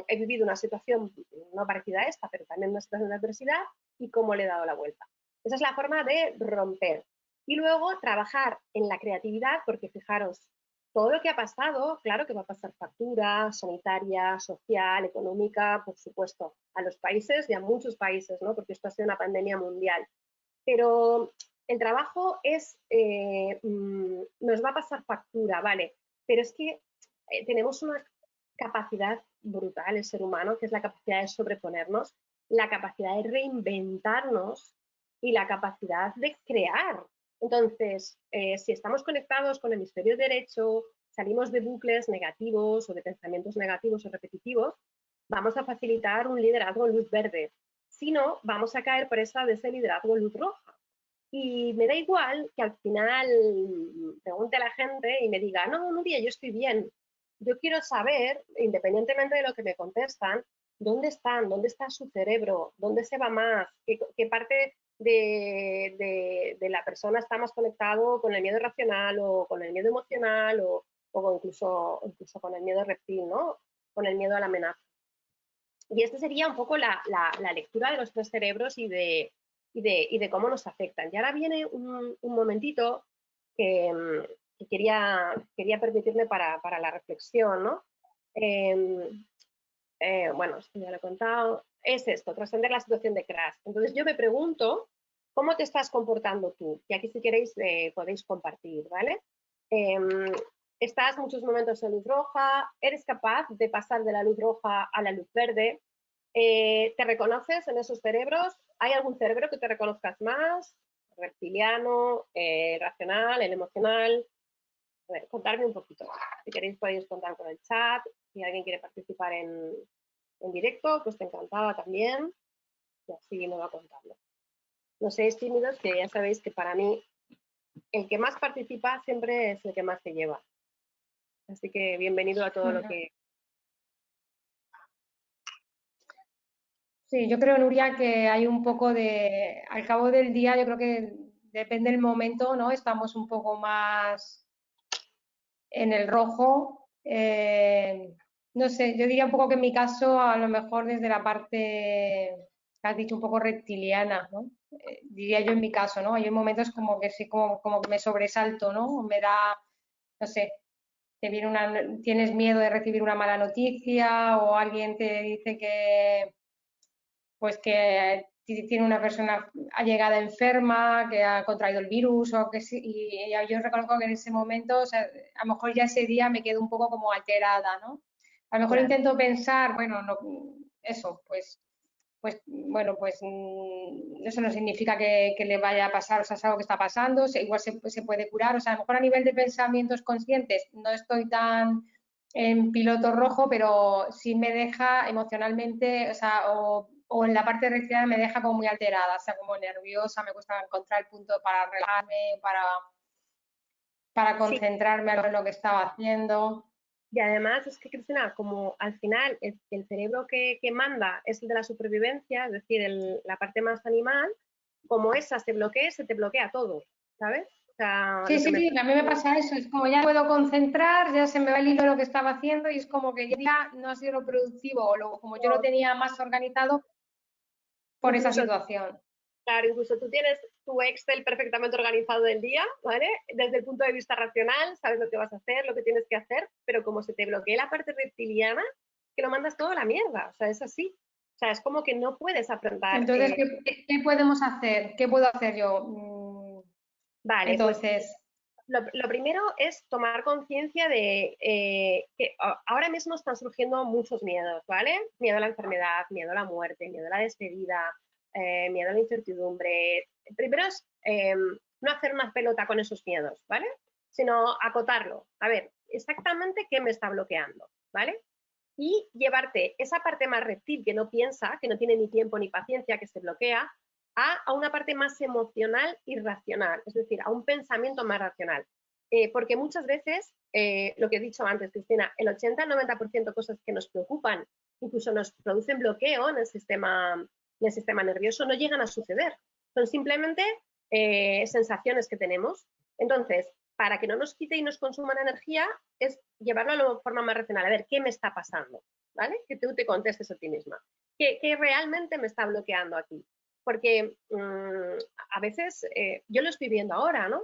he vivido una situación no parecida a esta, pero también una situación de adversidad y cómo le he dado la vuelta. Esa es la forma de romper. Y luego trabajar en la creatividad, porque fijaros, todo lo que ha pasado, claro que va a pasar factura sanitaria, social, económica, por supuesto, a los países y a muchos países, ¿no? Porque esto ha sido una pandemia mundial. Pero el trabajo nos va a pasar factura, ¿vale? Pero es que tenemos una capacidad brutal, el ser humano, que es la capacidad de sobreponernos, la capacidad de reinventarnos y la capacidad de crear. Entonces, si estamos conectados con el hemisferio derecho, salimos de bucles negativos o de pensamientos negativos o repetitivos, vamos a facilitar un liderazgo en luz verde. Si no, vamos a caer presa de ese liderazgo en luz roja. Y me da igual que al final pregunte a la gente y me diga, no, Nuria, yo estoy bien. Yo quiero saber, independientemente de lo que me contestan, dónde están, dónde está su cerebro, dónde se va más, qué parte de la persona está más conectado con el miedo racional o con el miedo emocional o incluso con el miedo reptil, ¿no? Con el miedo a la amenaza. Y esta sería un poco la lectura de los tres cerebros y de cómo nos afectan. Y ahora viene un momentito que, que quería permitirme para la reflexión, ¿no? Bueno, esto ya lo he contado. Es esto, trascender la situación de crash. Entonces yo me pregunto, ¿cómo te estás comportando tú? Y aquí si queréis podéis compartir, ¿vale? Estás muchos momentos en luz roja, eres capaz de pasar de la luz roja a la luz verde, ¿te reconoces en esos cerebros? ¿Hay algún cerebro que te reconozcas más? Reptiliano, racional, el emocional. A ver, contarme un poquito. Si queréis podéis contar con el chat. Si alguien quiere participar en directo, pues te encantada también. Y así me va contando. No seáis tímidos, que ya sabéis que para mí el que más participa siempre es el que más se lleva. Así que bienvenido a todo lo que... Sí, yo creo, Nuria, que hay un poco de, al cabo del día, yo creo que depende del momento, ¿no? Estamos un poco más en el rojo. No sé, yo diría un poco que en mi caso, a lo mejor desde la parte que has dicho, un poco reptiliana, ¿no? Diría yo en mi caso, ¿no? Hay momentos como que sí, como que me sobresalto, ¿no? Me da, no sé, tienes miedo de recibir una mala noticia o alguien te dice que pues que tiene una persona allegada enferma, que ha contraído el virus o que sí, y yo reconozco que en ese momento, o sea, a lo mejor ya ese día me quedo un poco como alterada, ¿no? A lo mejor Claro. intento pensar, bueno, no, eso, pues pues bueno, pues eso no significa que le vaya a pasar, o sea, es algo que está pasando, igual se puede curar, o sea, a lo mejor a nivel de pensamientos conscientes no estoy tan en piloto rojo, pero sí me deja emocionalmente, o sea, o en la parte de reactividad me deja como muy alterada, o sea, como nerviosa, me cuesta encontrar el punto para relajarme, para Sí, concentrarme en lo que estaba haciendo. y además es que, Cristina, como al final el cerebro que manda es el de la supervivencia, es decir, la parte más animal, como esa se te bloquea todo, ¿sabes? O sea, Sí, lo que sí, me... sí, a mí me pasa eso, es como ya puedo concentrar, ya se me va el hilo de lo que estaba haciendo y es como que ya no ha sido lo productivo o como yo lo tenía más organizado por esa Incluso, situación. claro, incluso tú tienes tu Excel perfectamente organizado del día, ¿vale? Desde el punto de vista racional, sabes lo que vas a hacer, lo que tienes que hacer, pero como se te bloquea la parte reptiliana, que lo mandas todo a la mierda, o sea, es así. O sea, es como que no puedes afrontar. Entonces, ¿qué podemos hacer? ¿Qué puedo hacer yo? Vale, pues Entonces, lo primero es tomar conciencia de que ahora mismo están surgiendo muchos miedos, ¿vale? Miedo a la enfermedad, miedo a la muerte, miedo a la despedida, miedo a la incertidumbre. Primero es no hacer una pelota con esos miedos, ¿vale? Sino acotarlo. A ver, exactamente qué me está bloqueando, ¿vale? Y llevarte esa parte más reptil que no piensa, que no tiene ni tiempo ni paciencia, que se bloquea, a una parte más emocional y racional, es decir, a un pensamiento más racional. Porque muchas veces, lo que he dicho antes, Cristina, el 80-90% de cosas que nos preocupan, incluso nos producen bloqueo en el sistema nervioso, no llegan a suceder. Son simplemente sensaciones que tenemos. Entonces, para que no nos quite y nos consuma la energía, es llevarlo a la forma más racional. A ver, ¿qué me está pasando? ¿Vale? Que tú te contestes a ti misma. ¿Qué realmente me está bloqueando aquí? Porque a veces, yo lo estoy viendo ahora, ¿no?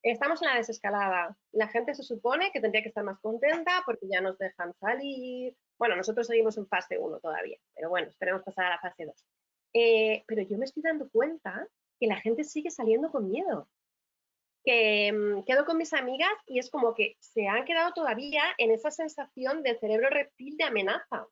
Estamos en la desescalada. La gente se supone que tendría que estar más contenta porque ya nos dejan salir. Bueno, nosotros seguimos en fase 1 todavía, pero bueno, esperemos pasar a la fase 2. Pero yo me estoy dando cuenta que la gente sigue saliendo con miedo. Que quedo con mis amigas y es como que se han quedado todavía en esa sensación de cerebro reptil de amenaza,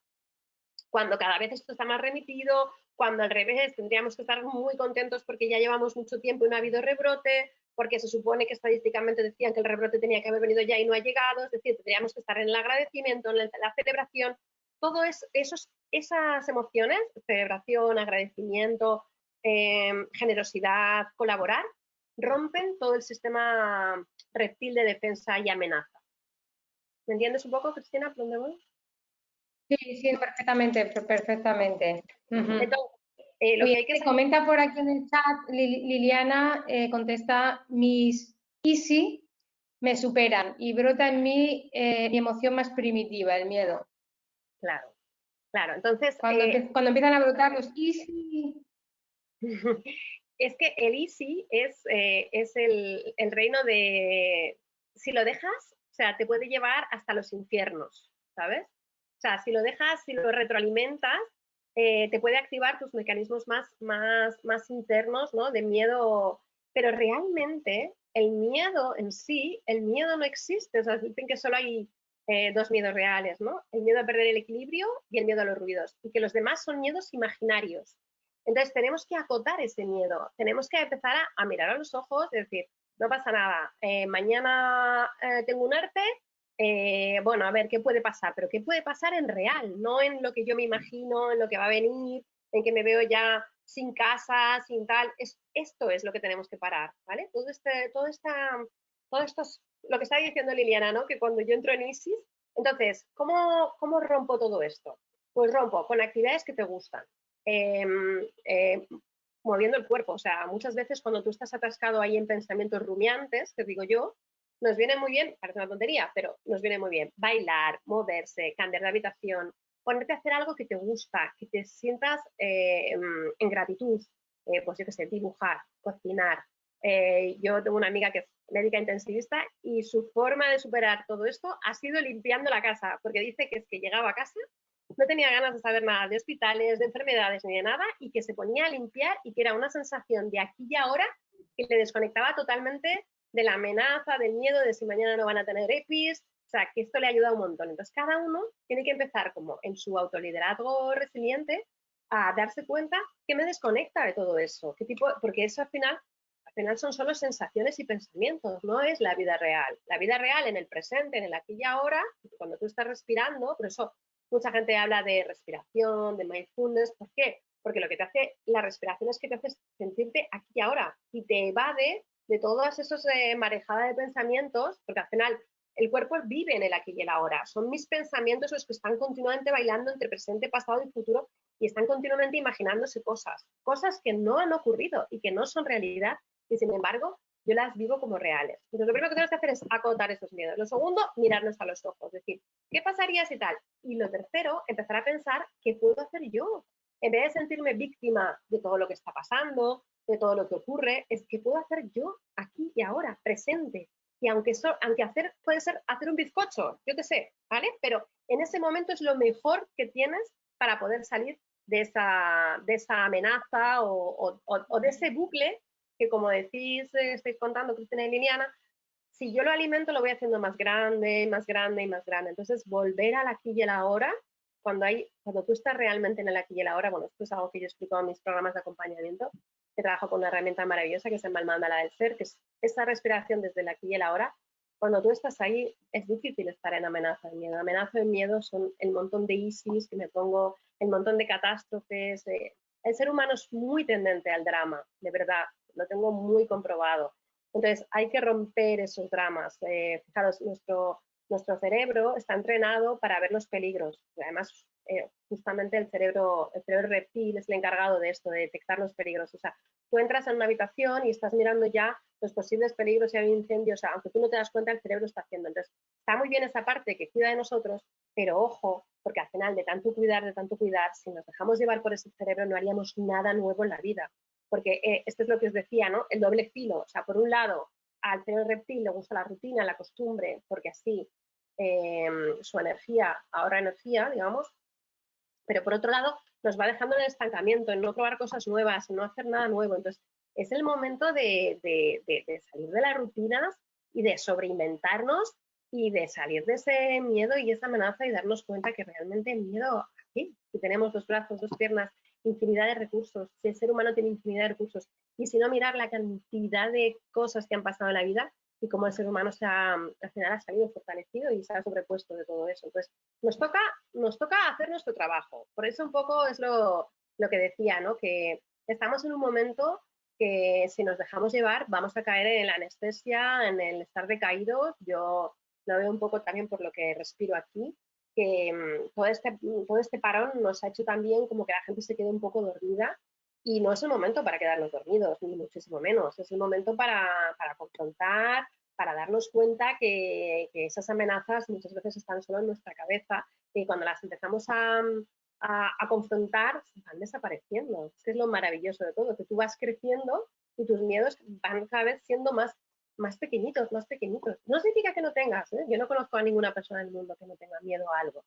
cuando cada vez esto está más remitido, cuando al revés tendríamos que estar muy contentos porque ya llevamos mucho tiempo y no ha habido rebrote, porque se supone que estadísticamente decían que el rebrote tenía que haber venido ya y no ha llegado, es decir, tendríamos que estar en el agradecimiento, en la celebración, todo esas emociones, celebración, agradecimiento, generosidad, colaborar, rompen todo el sistema reptil de defensa y amenaza. ¿Me entiendes un poco, Cristina, por dónde voy? sí, sí, perfectamente, perfectamente. Ujú. Entonces, lo que Oye, hay que saber... comenta por aquí en el chat, Liliana contesta, mis easy me superan y brota en mí mi emoción más primitiva, el miedo. Claro, claro. Entonces, Cuando empiezan a brotar los easy, es que el easy es el reino de, si lo dejas, o sea, te puede llevar hasta los infiernos, ¿sabes? O sea, si lo dejas, si lo retroalimentas, te puede activar tus mecanismos más internos, ¿no? De miedo, pero realmente el miedo en sí, el miedo no existe, o sea, dicen que solo hay dos miedos reales, ¿no? El miedo a perder el equilibrio y el miedo a los ruidos, y que los demás son miedos imaginarios. Entonces tenemos que acotar ese miedo, tenemos que empezar a mirar a los ojos y decir, no pasa nada, mañana tengo un ERTE, bueno, a ver, ¿qué puede pasar? Pero ¿qué puede pasar en real? No en lo que yo me imagino, en lo que va a venir, en que me veo ya sin casa, sin tal. Esto es lo que tenemos que parar, ¿vale? Todo esto es lo que está diciendo Liliana, ¿no? Que cuando yo entro en ISIS, entonces, ¿cómo rompo todo esto? Pues rompo con actividades que te gustan, eh, eh, moviendo el cuerpo. O sea, muchas veces cuando tú estás atascado ahí en pensamientos rumiantes, que digo yo, nos viene muy bien, parece una tontería, pero nos viene muy bien bailar, moverse, cambiar de habitación, ponerte a hacer algo que te gusta, que te sientas en gratitud, pues yo qué sé, dibujar, cocinar. Yo tengo una amiga que es médica intensivista y su forma de superar todo esto ha sido limpiando la casa, porque dice que es que llegaba a casa, no tenía ganas de saber nada de hospitales, de enfermedades ni de nada, y que se ponía a limpiar y que era una sensación de aquí y ahora que le desconectaba totalmente de la amenaza, del miedo de si mañana no van a tener EPIs, o sea, que esto le ayuda un montón. Entonces, cada uno tiene que empezar como en su autoliderazgo resiliente a darse cuenta que me desconecta de todo eso, qué tipo, porque eso al final son solo sensaciones y pensamientos, no es la vida real. La vida real en el presente, en el aquí y ahora, cuando tú estás respirando, por eso mucha gente habla de respiración, de mindfulness, ¿por qué? Porque lo que te hace la respiración es que te hace sentirte aquí y ahora y te evade de todas esas marejadas de pensamientos, porque al final el cuerpo vive en el aquí y el ahora. Son mis pensamientos los que están continuamente bailando entre presente, pasado y futuro y están continuamente imaginándose cosas, cosas que no han ocurrido y que no son realidad y sin embargo yo las vivo como reales. Entonces lo primero que tenemos que hacer es acotar esos miedos. Lo segundo, mirarnos a los ojos, decir, ¿qué pasaría si tal? Y lo tercero, empezar a pensar qué puedo hacer yo. En vez de sentirme víctima de todo lo que está pasando, de todo lo que ocurre, es qué puedo hacer yo aquí y ahora, presente. Y aunque hacer puede ser hacer un bizcocho, yo qué sé, ¿vale? Pero en ese momento es lo mejor que tienes para poder salir de esa amenaza o de ese bucle que, como decís, estáis contando Cristina y Liliana, si yo lo alimento lo voy haciendo más grande, más grande y más grande. Entonces, volver al aquí y el ahora, cuando tú estás realmente en el aquí y el ahora, bueno, esto es algo que yo explico en mis programas de acompañamiento, que trabajo con una herramienta maravillosa que se llama el mandala del ser, que es esa respiración desde el aquí y el ahora. Cuando tú estás ahí, es difícil estar en amenaza y miedo. Amenaza y miedo son el montón de ISIS que me pongo, el montón de catástrofes. El ser humano es muy tendente al drama, de verdad, lo tengo muy comprobado. Entonces, hay que romper esos dramas. Fijaros, nuestro cerebro está entrenado para ver los peligros. Además, justamente el cerebro reptil es el encargado de esto, de detectar los peligros. O sea, tú entras en una habitación y estás mirando ya los posibles peligros si hay un incendio. O sea, aunque tú no te das cuenta, el cerebro está haciendo. Entonces, está muy bien esa parte que cuida de nosotros, pero ojo, porque al final de tanto cuidar, si nos dejamos llevar por ese cerebro, no haríamos nada nuevo en la vida. Porque esto es lo que os decía, ¿no? El doble filo. O sea, por un lado, al cerebro reptil le gusta la rutina, la costumbre, porque así su energía ahorra energía, digamos, pero por otro lado nos va dejando en el estancamiento, en no probar cosas nuevas, en no hacer nada nuevo. Entonces, es el momento de salir de las rutinas y de sobreinventarnos y de salir de ese miedo y esa amenaza y darnos cuenta que realmente miedo aquí, si tenemos dos brazos, dos piernas, infinidad de recursos, si el ser humano tiene infinidad de recursos y si no mirar la cantidad de cosas que han pasado en la vida y cómo el ser humano al final ha salido fortalecido y se ha sobrepuesto de todo eso. Entonces, nos toca hacer nuestro trabajo. Por eso un poco es lo que decía, ¿no? Que estamos en un momento que si nos dejamos llevar vamos a caer en la anestesia, en el estar decaídos. Yo lo veo un poco también por lo que respiro aquí, que todo este parón nos ha hecho también como que la gente se quede un poco dormida y no es el momento para quedarnos dormidos, ni muchísimo menos. Es el momento para confrontar, para darnos cuenta que esas amenazas muchas veces están solo en nuestra cabeza y cuando las empezamos a confrontar van desapareciendo. Es lo maravilloso de todo, que tú vas creciendo y tus miedos van cada vez siendo más pequeñitos, más pequeñitos. No significa que no tengas, ¿eh? Yo no conozco a ninguna persona en el mundo que no tenga miedo a algo.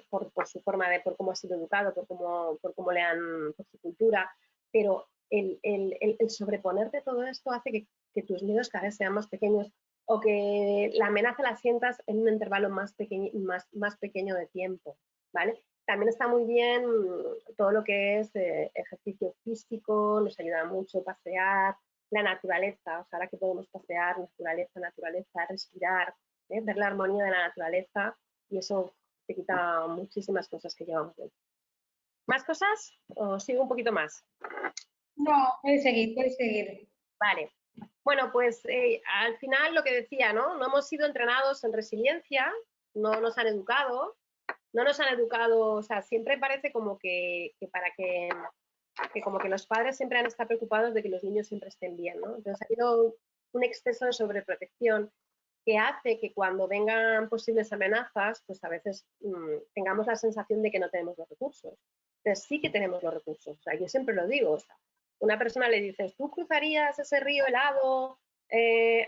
Por su forma por cómo ha sido educado, por cómo le han, por su cultura, pero el sobreponerte todo esto hace que tus miedos cada vez sean más pequeños o que la amenaza la sientas en un intervalo más pequeño de tiempo, ¿vale? También está muy bien todo lo que es ejercicio físico, nos ayuda mucho pasear, la naturaleza, o sea, ahora que podemos pasear, naturaleza, respirar, ver la armonía de la naturaleza y eso te quita muchísimas cosas que llevamos dentro. ¿Más cosas? ¿O sigo un poquito más? No, puedes seguir, puedes seguir. Vale. Bueno, pues al final lo que decía, ¿no? No hemos sido entrenados en resiliencia, no nos han educado, o sea, siempre parece como que para que como que los padres siempre han estado preocupados de que los niños siempre estén bien, ¿no? Entonces ha habido un exceso de sobreprotección que hace que cuando vengan posibles amenazas, pues a veces tengamos la sensación de que no tenemos los recursos. Entonces sí que tenemos los recursos. O sea, yo siempre lo digo, o sea, una persona le dices, ¿tú cruzarías ese río helado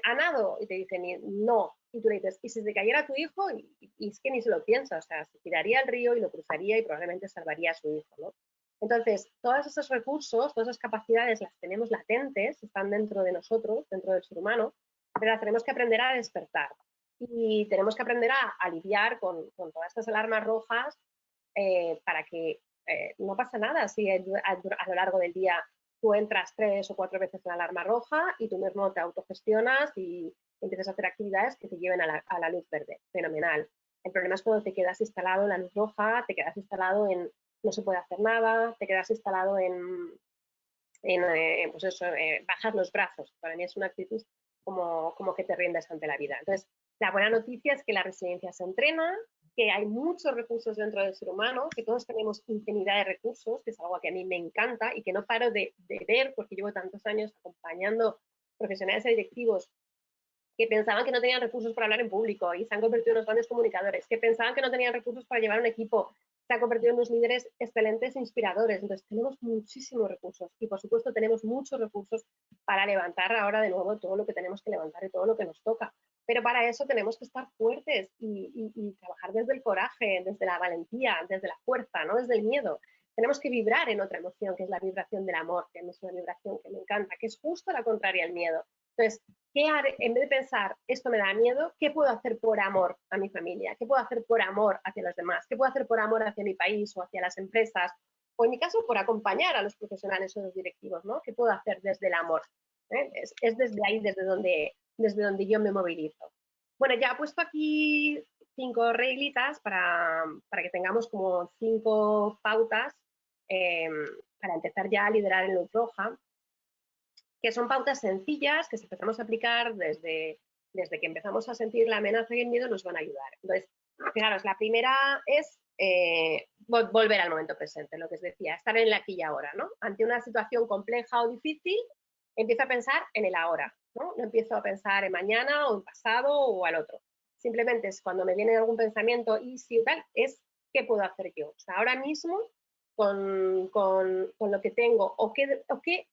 a nado? Y te dicen, no. Y tú le dices, ¿y si te cayera tu hijo? Y es que ni se lo piensa, o sea, se tiraría al río y lo cruzaría y probablemente salvaría a su hijo, ¿no? Entonces, todos esos recursos, todas esas capacidades las tenemos latentes, están dentro de nosotros, dentro del ser humano, pero las tenemos que aprender a despertar. Y tenemos que aprender a lidiar con todas estas alarmas rojas para que no pasa nada si a lo largo del día tú entras 3 o 4 veces en la alarma roja y tú mismo te autogestionas y empiezas a hacer actividades que te lleven a la luz verde. Fenomenal. El problema es cuando te quedas instalado en la luz roja, te quedas instalado en no se puede hacer nada, te quedas instalado en pues eso, bajar los brazos. Para mí es una actitud como que te rindes ante la vida. Entonces, la buena noticia es que la resiliencia se entrena, que hay muchos recursos dentro del ser humano, que todos tenemos infinidad de recursos, que es algo que a mí me encanta y que no paro de ver porque llevo tantos años acompañando profesionales y directivos que pensaban que no tenían recursos para hablar en público y se han convertido en unos grandes comunicadores, que pensaban que no tenían recursos para llevar un equipo, se han convertido en unos líderes excelentes e inspiradores. Entonces, tenemos muchísimos recursos y, por supuesto, tenemos muchos recursos para levantar ahora de nuevo todo lo que tenemos que levantar y todo lo que nos toca. Pero para eso tenemos que estar fuertes y trabajar desde el coraje, desde la valentía, desde la fuerza, no desde el miedo. Tenemos que vibrar en otra emoción, que es la vibración del amor, que es una vibración que me encanta, que es justo la contraria al miedo. Entonces, ¿qué haré? En vez de pensar, esto me da miedo, ¿qué puedo hacer por amor a mi familia? ¿Qué puedo hacer por amor hacia los demás? ¿Qué puedo hacer por amor hacia mi país o hacia las empresas? O en mi caso, por acompañar a los profesionales o los directivos, ¿no? ¿Qué puedo hacer desde el amor? Es desde ahí, desde donde yo me movilizo. Bueno, ya he puesto aquí 5 reglitas para que tengamos como 5 pautas para empezar ya a liderar en luz roja, que son pautas sencillas que si empezamos a aplicar desde que empezamos a sentir la amenaza y el miedo nos van a ayudar. Entonces, fijaros, la primera es volver al momento presente, lo que os decía, estar en el aquí y ahora, ¿no? Ante una situación compleja o difícil, empiezo a pensar en el ahora, ¿no? No empiezo a pensar en mañana o en pasado o al otro. Simplemente es cuando me viene algún pensamiento y si tal, es qué puedo hacer yo. O sea, ahora mismo con lo que tengo o qué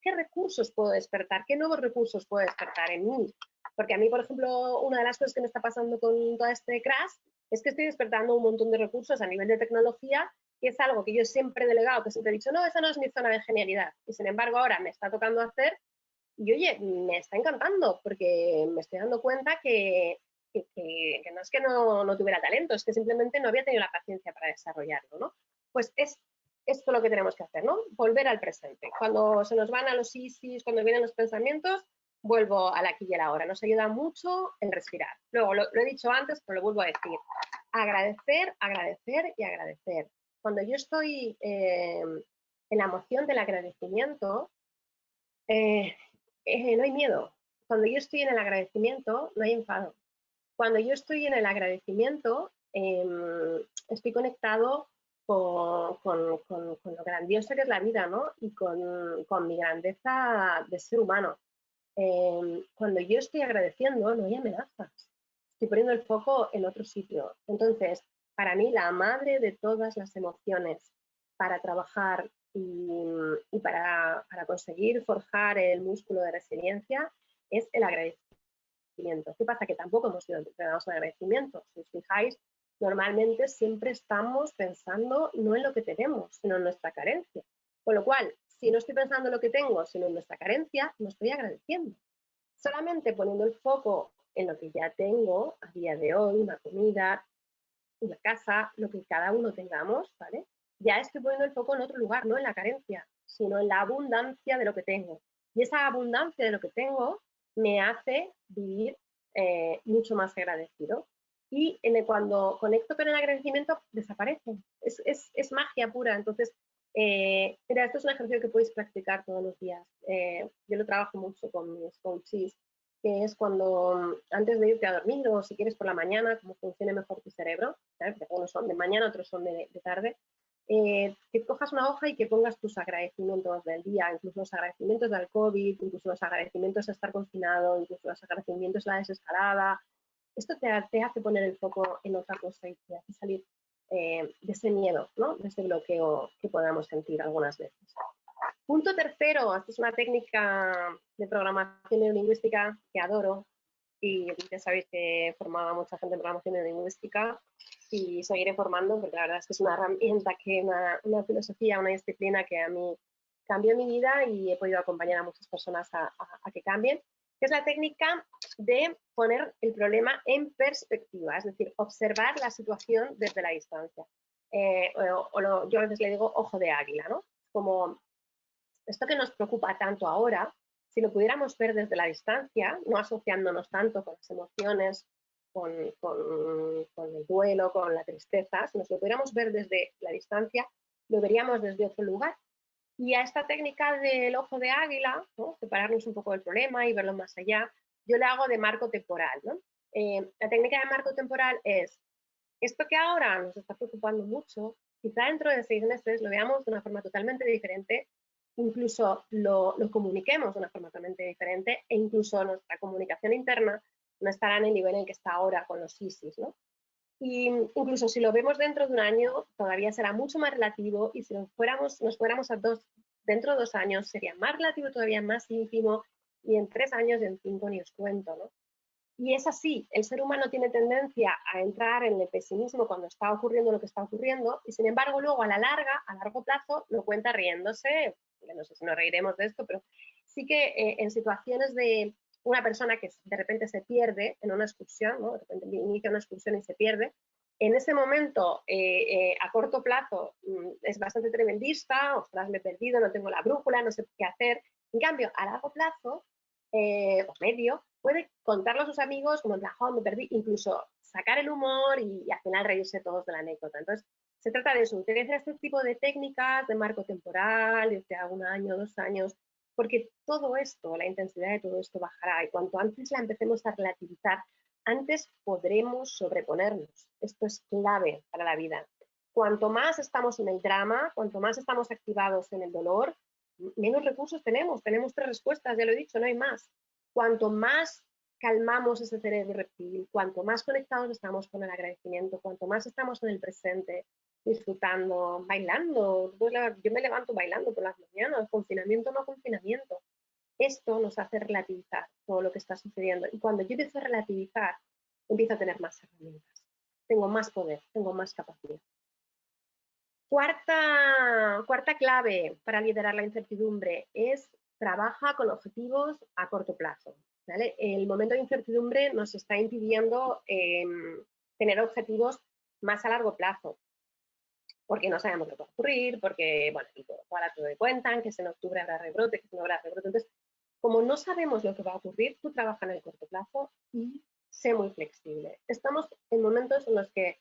recursos puedo despertar, qué nuevos recursos puedo despertar en mí. Porque a mí, por ejemplo, una de las cosas que me está pasando con todo este crash es que estoy despertando un montón de recursos a nivel de tecnología, que es algo que yo siempre he delegado, que siempre he dicho, no, esa no es mi zona de genialidad. Y sin embargo, ahora me está tocando hacer y oye, me está encantando porque me estoy dando cuenta que no es que no tuviera talento, es que simplemente no había tenido la paciencia para desarrollarlo, ¿no? Pues es esto lo que tenemos que hacer, ¿no? Volver al presente. Cuando se nos van a los ISIS, cuando vienen los pensamientos, vuelvo al aquí y a la ahora. Nos ayuda mucho el respirar. Luego, lo he dicho antes, pero lo vuelvo a decir. Agradecer, agradecer y agradecer. Cuando yo estoy en la emoción del agradecimiento, no hay miedo. Cuando yo estoy en el agradecimiento, no hay enfado. Cuando yo estoy en el agradecimiento, estoy conectado con lo grandioso que es la vida, ¿no? Y con mi grandeza de ser humano. Cuando yo estoy agradeciendo, no hay amenazas. Estoy poniendo el foco en otro sitio. Entonces, para mí, la madre de todas las emociones para trabajar y para conseguir forjar el músculo de resiliencia es el agradecimiento. ¿Qué pasa? Que tampoco hemos sido entrenados en agradecimiento. Si os fijáis, normalmente siempre estamos pensando no en lo que tenemos, sino en nuestra carencia. Con lo cual, si no estoy pensando en lo que tengo, sino en nuestra carencia, no estoy agradeciendo. Solamente poniendo el foco en lo que ya tengo a día de hoy, una comida, una casa, lo que cada uno tengamos, ¿vale? Ya estoy poniendo el foco en otro lugar, no en la carencia, sino en la abundancia de lo que tengo. Y esa abundancia de lo que tengo me hace vivir mucho más agradecido. Y cuando conecto con el agradecimiento, desaparece. Es magia pura. Entonces, mira, esto es un ejercicio que podéis practicar todos los días. Yo lo trabajo mucho con mis coaches, que es cuando antes de irte a dormir o si quieres por la mañana, como funcione mejor tu cerebro, ¿sabes? Algunos son de mañana, otros son de tarde, que cojas una hoja y que pongas tus agradecimientos del día, incluso los agradecimientos del COVID, incluso los agradecimientos de estar confinado, incluso los agradecimientos de la desescalada. Esto te hace poner el foco en otra cosa y te hace salir de ese miedo, ¿no? De ese bloqueo que podamos sentir algunas veces. Punto tercero, esta es una técnica de programación neurolingüística que adoro y ya sabéis que formaba mucha gente en programación neurolingüística y seguiré formando porque la verdad es que es una herramienta, una filosofía, una disciplina que a mí cambió mi vida y he podido acompañar a muchas personas a que cambien, que es la técnica de poner el problema en perspectiva, es decir, observar la situación desde la distancia. yo a veces le digo ojo de águila, ¿no? Como esto que nos preocupa tanto ahora, si lo pudiéramos ver desde la distancia, no asociándonos tanto con las emociones, con el duelo, con la tristeza, si nos lo pudiéramos ver desde la distancia, lo veríamos desde otro lugar. Y a esta técnica del ojo de águila, ¿no? Separarnos un poco del problema y verlo más allá, yo le hago de marco temporal, ¿no? La técnica de marco temporal es esto que ahora nos está preocupando mucho, quizá dentro de 6 meses lo veamos de una forma totalmente diferente, incluso lo comuniquemos de una forma totalmente diferente e incluso nuestra comunicación interna no estará en el nivel en el que está ahora con los ISIS, ¿no? Y incluso si lo vemos dentro de un año, todavía será mucho más relativo y si nos fuéramos dentro de 2 años sería más relativo, todavía más íntimo y en 3 años y en 5 ni os cuento, ¿no? Y es así, el ser humano tiene tendencia a entrar en el pesimismo cuando está ocurriendo lo que está ocurriendo y sin embargo luego a la larga, a largo plazo, lo cuenta riéndose, no sé si nos reiremos de esto, pero sí que en situaciones de una persona que de repente se pierde en una excursión, ¿no? De repente inicia una excursión y se pierde, en ese momento, a corto plazo, es bastante tremendista, ostras, me he perdido, no tengo la brújula, no sé qué hacer. En cambio, a largo plazo, o medio, puede contarlo a sus amigos como en plan, oh, me perdí, incluso sacar el humor y al final reírse todos de la anécdota. Entonces, se trata de eso, utilizar este tipo de técnicas de marco temporal, irte a 1 año, 2 años, porque todo esto, la intensidad de todo esto bajará y cuanto antes la empecemos a relativizar, antes podremos sobreponernos. Esto es clave para la vida. Cuanto más estamos en el drama, cuanto más estamos activados en el dolor, menos recursos tenemos. Tenemos 3 respuestas, ya lo he dicho, no hay más. Cuanto más calmamos ese cerebro reptil, cuanto más conectados estamos con el agradecimiento, cuanto más estamos en el presente, disfrutando, bailando. Yo me levanto bailando por las mañanas, confinamiento no confinamiento. Esto nos hace relativizar todo lo que está sucediendo. Y cuando yo empiezo a relativizar, empiezo a tener más herramientas. Tengo más poder, tengo más capacidad. Cuarta clave para liderar la incertidumbre es trabaja con objetivos a corto plazo. ¿Vale? El momento de incertidumbre nos está impidiendo tener objetivos más a largo plazo, porque no sabemos lo que va a ocurrir, porque, bueno, ahora todo cuentan, que en octubre habrá rebrote, que no habrá rebrote. Entonces, como no sabemos lo que va a ocurrir, tú trabaja en el corto plazo y sé muy flexible. Estamos en momentos en los que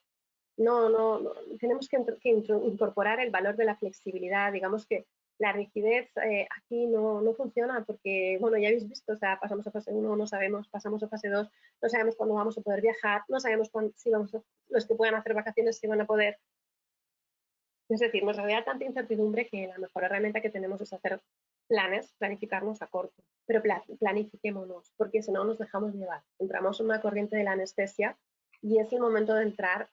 no tenemos que incorporar el valor de la flexibilidad. Digamos que la rigidez aquí no funciona porque, bueno, ya habéis visto, o sea, pasamos a fase 1, no sabemos, pasamos a fase 2, no sabemos cuándo vamos a poder viajar, no sabemos si los que puedan hacer vacaciones si van a poder. Es decir, nos rodea tanta incertidumbre que la mejor herramienta que tenemos es hacer planes, planificarnos a corto, pero planifiquémonos, porque si no nos dejamos llevar. Entramos en una corriente de la anestesia y es el momento de entrar,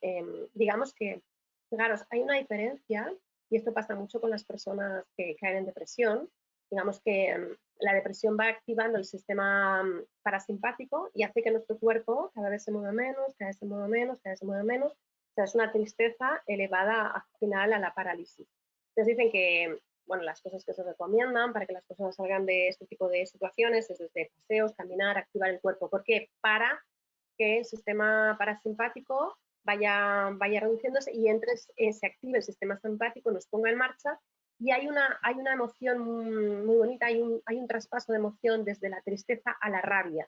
digamos que, fijaros, hay una diferencia, y esto pasa mucho con las personas que caen en depresión, digamos que la depresión va activando el sistema parasimpático y hace que nuestro cuerpo cada vez se mueva menos, cada vez se mueva menos, cada vez se mueva menos. O sea, es una tristeza elevada al final a la parálisis. Entonces dicen que, bueno, las cosas que se recomiendan para que las personas salgan de este tipo de situaciones es desde paseos, caminar, activar el cuerpo. ¿Por qué? Para que el sistema parasimpático vaya reduciéndose y se active el sistema simpático, nos ponga en marcha y hay una emoción muy bonita, hay un traspaso de emoción desde la tristeza a la rabia.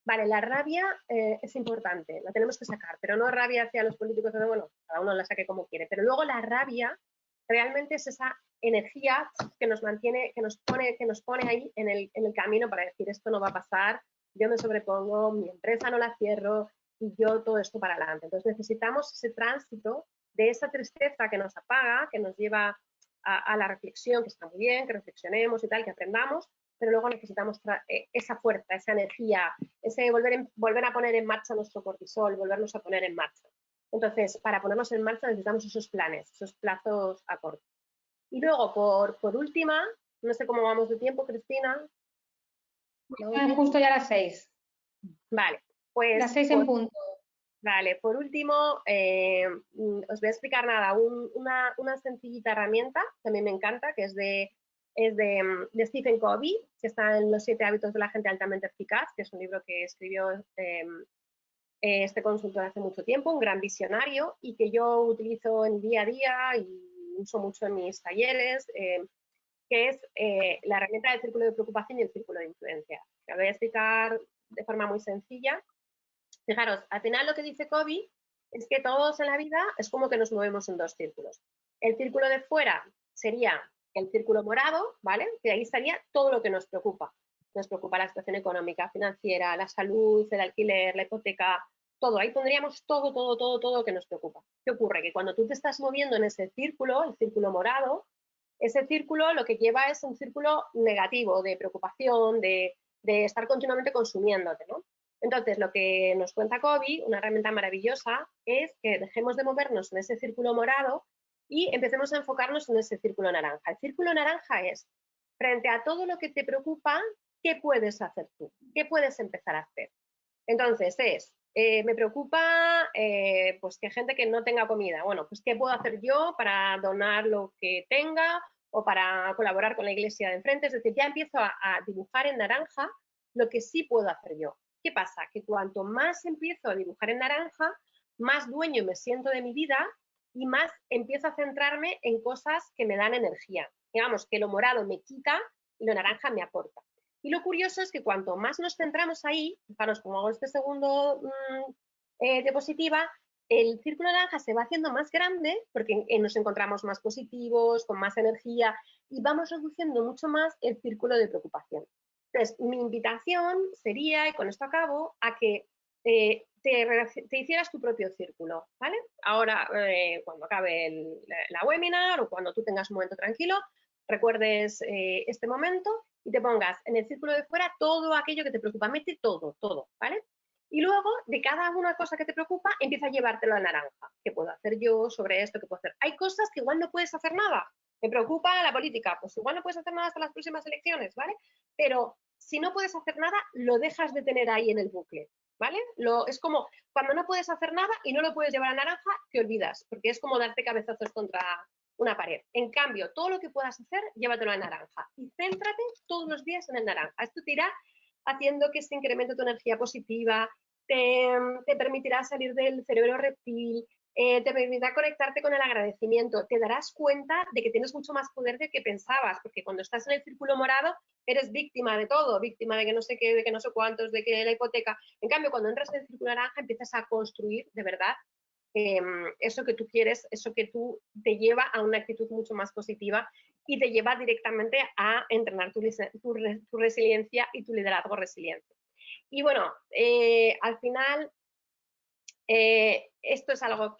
Vale, la rabia es importante, la tenemos que sacar, pero no rabia hacia los políticos, bueno, cada uno la saque como quiere, pero luego la rabia realmente es esa energía que nos mantiene, que nos pone ahí en el camino para decir esto no va a pasar, yo me sobrepongo, mi empresa no la cierro y yo todo esto para adelante. Entonces necesitamos ese tránsito de esa tristeza que nos apaga, que nos lleva a la reflexión, que está muy bien, que reflexionemos y tal, que aprendamos, pero luego necesitamos esa fuerza, esa energía, ese volver a poner en marcha nuestro cortisol, volvernos a poner en marcha. Entonces, para ponernos en marcha necesitamos esos planes, esos plazos a corto. Y luego, por última, no sé cómo vamos de tiempo, Cristina. Justo ya las 6. Vale, pues... Las 6 en punto. Vale, por último, os voy a explicar una sencillita herramienta que a mí me encanta, que es de Stephen Covey, que está en Los 7 hábitos de la gente altamente eficaz, que es un libro que escribió este consultor hace mucho tiempo, un gran visionario y que yo utilizo en día a día y uso mucho en mis talleres, que es la herramienta del círculo de preocupación y el círculo de influencia. La voy a explicar de forma muy sencilla. Fijaros, al final lo que dice Covey es que todos en la vida es como que nos movemos en dos círculos. El círculo de fuera sería el círculo morado, ¿vale? Que ahí estaría todo lo que nos preocupa. Nos preocupa la situación económica, financiera, la salud, el alquiler, la hipoteca, todo. Ahí pondríamos todo lo que nos preocupa. ¿Qué ocurre? Que cuando tú te estás moviendo en ese círculo, el círculo morado, ese círculo lo que lleva es un círculo negativo de preocupación, de estar continuamente consumiéndote, ¿no? Entonces, lo que nos cuenta Covey, una herramienta maravillosa, es que dejemos de movernos en ese círculo morado y empecemos a enfocarnos en ese círculo naranja. El círculo naranja es, frente a todo lo que te preocupa, ¿qué puedes hacer tú? ¿Qué puedes empezar a hacer? Entonces, me preocupa pues que gente que no tenga comida. Bueno, pues ¿qué puedo hacer yo para donar lo que tenga o para colaborar con la iglesia de enfrente? Es decir, ya empiezo a dibujar en naranja lo que sí puedo hacer yo. ¿Qué pasa? Que cuanto más empiezo a dibujar en naranja, más dueño me siento de mi vida y más empiezo a centrarme en cosas que me dan energía. Digamos que lo morado me quita y lo naranja me aporta. Y lo curioso es que cuanto más nos centramos ahí, fijaros como hago este segundo diapositiva, el círculo naranja se va haciendo más grande porque nos encontramos más positivos, con más energía y vamos reduciendo mucho más el círculo de preocupación. Entonces, mi invitación sería, y con esto acabo, a que te hicieras tu propio círculo, ¿vale? Ahora, cuando acabe la webinar o cuando tú tengas un momento tranquilo, recuerdes este momento y te pongas en el círculo de fuera todo aquello que te preocupa, mete todo, ¿vale? Y luego, de cada una cosa que te preocupa, empieza a llevártelo a naranja. ¿Qué puedo hacer yo sobre esto? ¿Qué puedo hacer? Hay cosas que igual no puedes hacer nada. Me preocupa la política, pues igual no puedes hacer nada hasta las próximas elecciones, ¿vale? Pero si no puedes hacer nada, lo dejas de tener ahí en el bucle, ¿vale? Es como cuando no puedes hacer nada y no lo puedes llevar a naranja, te olvidas, porque es como darte cabezazos contra una pared. En cambio, todo lo que puedas hacer, llévatelo a naranja y céntrate todos los días en el naranja. Esto te irá haciendo que se incremente tu energía positiva, te permitirá salir del cerebro reptil, te permitirá conectarte con el agradecimiento, te darás cuenta de que tienes mucho más poder de que pensabas, porque cuando estás en el círculo morado eres víctima de todo, víctima de que no sé qué, de que no sé cuántos, de que la hipoteca. En cambio, cuando entras en el círculo naranja empiezas a construir de verdad eso que tú quieres, eso que tú te lleva a una actitud mucho más positiva y te lleva directamente a entrenar tu resiliencia y tu liderazgo resiliente. Y bueno, al final, esto es algo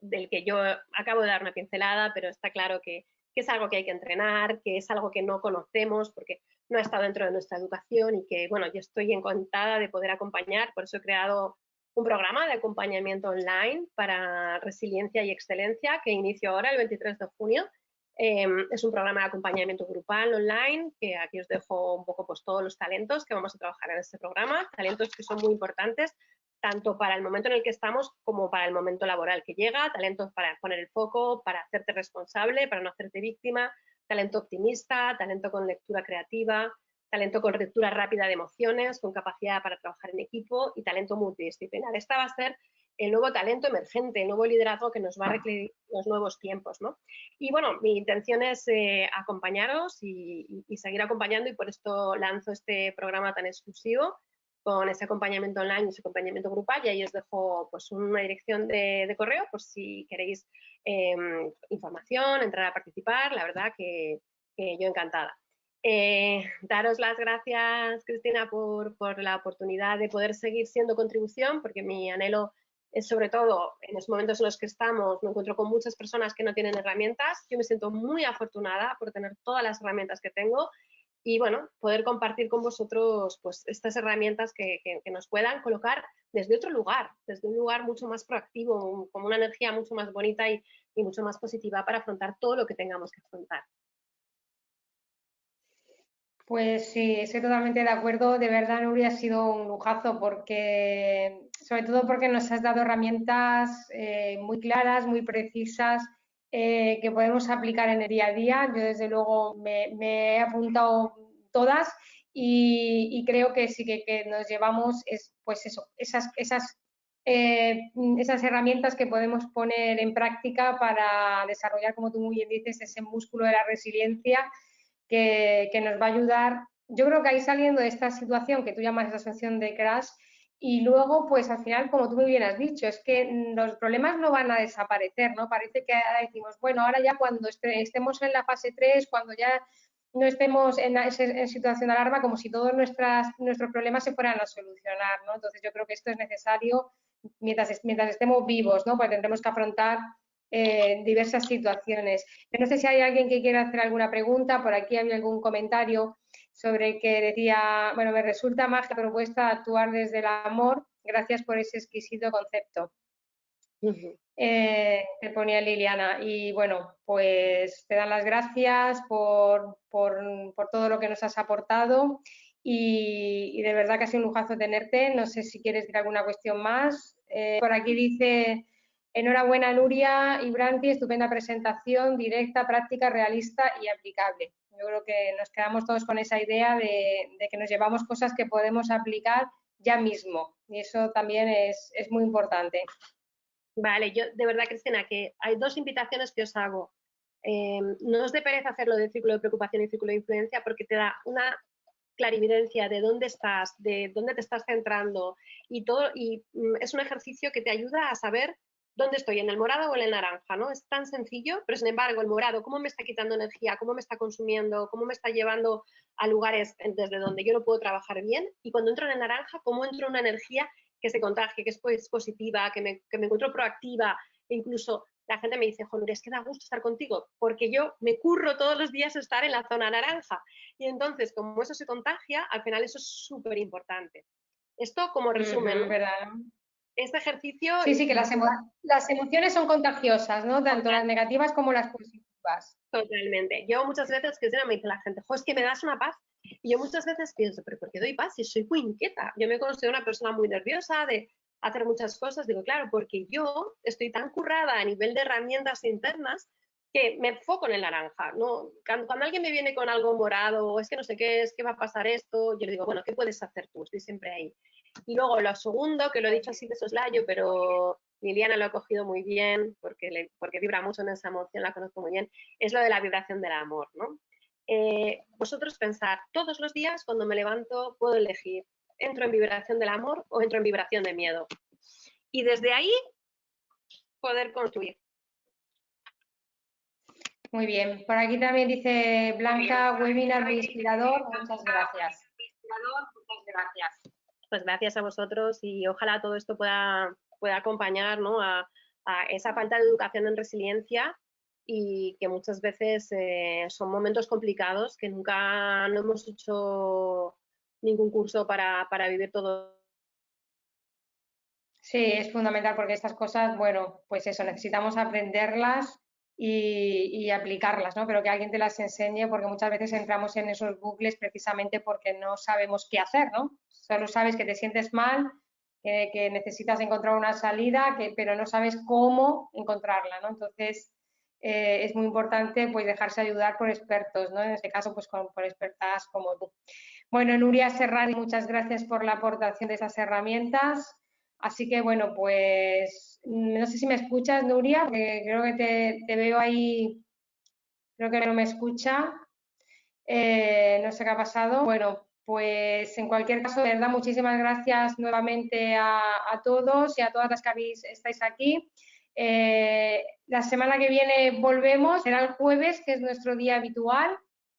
del que yo acabo de dar una pincelada, pero está claro que es algo que hay que entrenar, que es algo que no conocemos porque no ha estado dentro de nuestra educación y que, bueno, yo estoy encantada de poder acompañar, por eso he creado un programa de acompañamiento online para resiliencia y excelencia que inicio ahora el 23 de junio. Es un programa de acompañamiento grupal online, que aquí os dejo un poco pues todos los talentos que vamos a trabajar en este programa, talentos que son muy importantes tanto para el momento en el que estamos como para el momento laboral que llega, talentos para poner el foco, para hacerte responsable, para no hacerte víctima, talento optimista, talento con lectura creativa, talento con lectura rápida de emociones, con capacidad para trabajar en equipo y talento multidisciplinar. Esta va a ser el nuevo talento emergente, el nuevo liderazgo que nos va a requerir los nuevos tiempos, ¿no? Y bueno, mi intención es acompañaros y seguir acompañando y por esto lanzo este programa tan exclusivo con ese acompañamiento online, ese acompañamiento grupal, y ahí os dejo pues una dirección de correo por si queréis información, entrar a participar, la verdad que yo encantada. Daros las gracias, Cristina, por la oportunidad de poder seguir siendo contribución, porque mi anhelo es sobre todo en los momentos en los que estamos, me encuentro con muchas personas que no tienen herramientas, yo me siento muy afortunada por tener todas las herramientas que tengo y bueno, poder compartir con vosotros pues estas herramientas que nos puedan colocar desde otro lugar, desde un lugar mucho más proactivo, con una energía mucho más bonita y mucho más positiva para afrontar todo lo que tengamos que afrontar. Pues sí, estoy totalmente de acuerdo. De verdad, Nuria, ha sido un lujazo porque, sobre todo porque nos has dado herramientas muy claras, muy precisas, que podemos aplicar en el día a día. Yo, desde luego, me he apuntado todas y creo que sí que nos llevamos pues eso, esas herramientas que podemos poner en práctica para desarrollar, como tú muy bien dices, ese músculo de la resiliencia que nos va a ayudar, yo creo que ahí saliendo de esta situación que tú llamas la situación de crash, y luego, pues al final, como tú muy bien has dicho, es que los problemas no van a desaparecer, ¿no? Parece que ahora decimos, bueno, ahora ya cuando estemos en la fase 3, cuando ya no estemos en situación de alarma, como si todos nuestros problemas se fueran a solucionar, ¿no? Entonces yo creo que esto es necesario mientras estemos vivos, ¿no? Pues tendremos que afrontar diversas situaciones. Yo no sé si hay alguien que quiera hacer alguna pregunta, por aquí había algún comentario sobre que decía, bueno, me resulta más la propuesta de actuar desde el amor, gracias por ese exquisito concepto. Te ponía Liliana, y bueno, pues te dan las gracias por todo lo que nos has aportado y de verdad que ha sido un lujazo tenerte. No sé si quieres decir alguna cuestión más. Por aquí dice, enhorabuena Nuria y Branti, estupenda presentación, directa, práctica, realista y aplicable. Yo creo que nos quedamos todos con esa idea de que nos llevamos cosas que podemos aplicar ya mismo y eso también es muy importante. Vale, yo de verdad, Cristina, que hay 2 invitaciones que os hago. No os dé pereza hacerlo del círculo de preocupación y círculo de influencia porque te da una clarividencia de dónde estás, de dónde te estás centrando y todo, y es un ejercicio que te ayuda a saber dónde estoy, en el morado o en el naranja, ¿no? Es tan sencillo, pero sin embargo el morado, cómo me está quitando energía, cómo me está consumiendo, cómo me está llevando a lugares desde donde yo no puedo trabajar bien, y cuando entro en el naranja, cómo entro en una energía que se contagie, que es positiva, que me encuentro proactiva, e incluso la gente me dice, Nuria, es que da gusto estar contigo, porque yo me curro todos los días estar en la zona naranja. Y entonces, como eso se contagia, al final eso es súper importante. Esto como resumen, ¿verdad? Este ejercicio... Sí, sí, que las emociones son contagiosas, ¿no? Tanto las negativas como las positivas. Totalmente. Yo muchas veces, que me dice la gente, es que me das una paz. Y yo muchas veces pienso, ¿pero por qué doy paz si soy muy inquieta? Yo me considero una persona muy nerviosa de hacer muchas cosas. Digo, claro, porque yo estoy tan currada a nivel de herramientas internas que me enfoco en el naranja. ¿No? Cuando alguien me viene con algo morado, o es que no sé qué es, qué va a pasar esto, yo le digo, bueno, ¿qué puedes hacer tú? Estoy siempre ahí. Y luego lo segundo, que lo he dicho así de soslayo, pero Liliana lo ha cogido muy bien, porque vibra mucho en esa emoción, la conozco muy bien, es lo de la vibración del amor, ¿no? Vosotros pensar, todos los días cuando me levanto puedo elegir, entro en vibración del amor o entro en vibración de miedo. Y desde ahí poder construir. Muy bien. Por aquí también dice Blanca, webinar muy inspirador. Muchas gracias. Pues gracias a vosotros y ojalá todo esto pueda acompañar, ¿no? a esa falta de educación en resiliencia y que muchas veces son momentos complicados que nunca no hemos hecho ningún curso para vivir todo. Sí, es fundamental porque estas cosas, bueno, pues eso, necesitamos aprenderlas y aplicarlas, ¿no? Pero que alguien te las enseñe porque muchas veces entramos en esos bucles precisamente porque no sabemos qué hacer, ¿no? Solo sabes que te sientes mal, que necesitas encontrar una salida, pero no sabes cómo encontrarla, ¿no? Entonces, es muy importante pues dejarse ayudar por expertos, ¿no? En este caso, pues por expertas como tú. Bueno, Nuria Serrani, muchas gracias por la aportación de esas herramientas. Así que, bueno, pues no sé si me escuchas, Nuria, porque creo que te veo ahí, creo que no me escucha. No sé qué ha pasado. Bueno, pues en cualquier caso, de verdad, muchísimas gracias nuevamente a todos y a todas las que estáis aquí. La semana que viene volvemos, será el jueves, que es nuestro día habitual.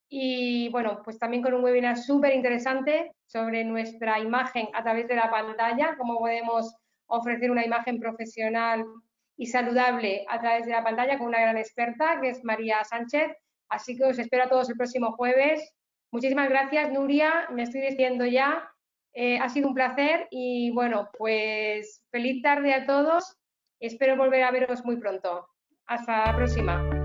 Y bueno, pues también con un webinar súper interesante sobre nuestra imagen a través de la pantalla, cómo podemos ofrecer una imagen profesional y saludable a través de la pantalla con una gran experta, que es María Sánchez. Así que os espero a todos el próximo jueves. Muchísimas gracias, Nuria. Me estoy despidiendo ya. Ha sido un placer y bueno, pues feliz tarde a todos. Espero volver a veros muy pronto. Hasta la próxima.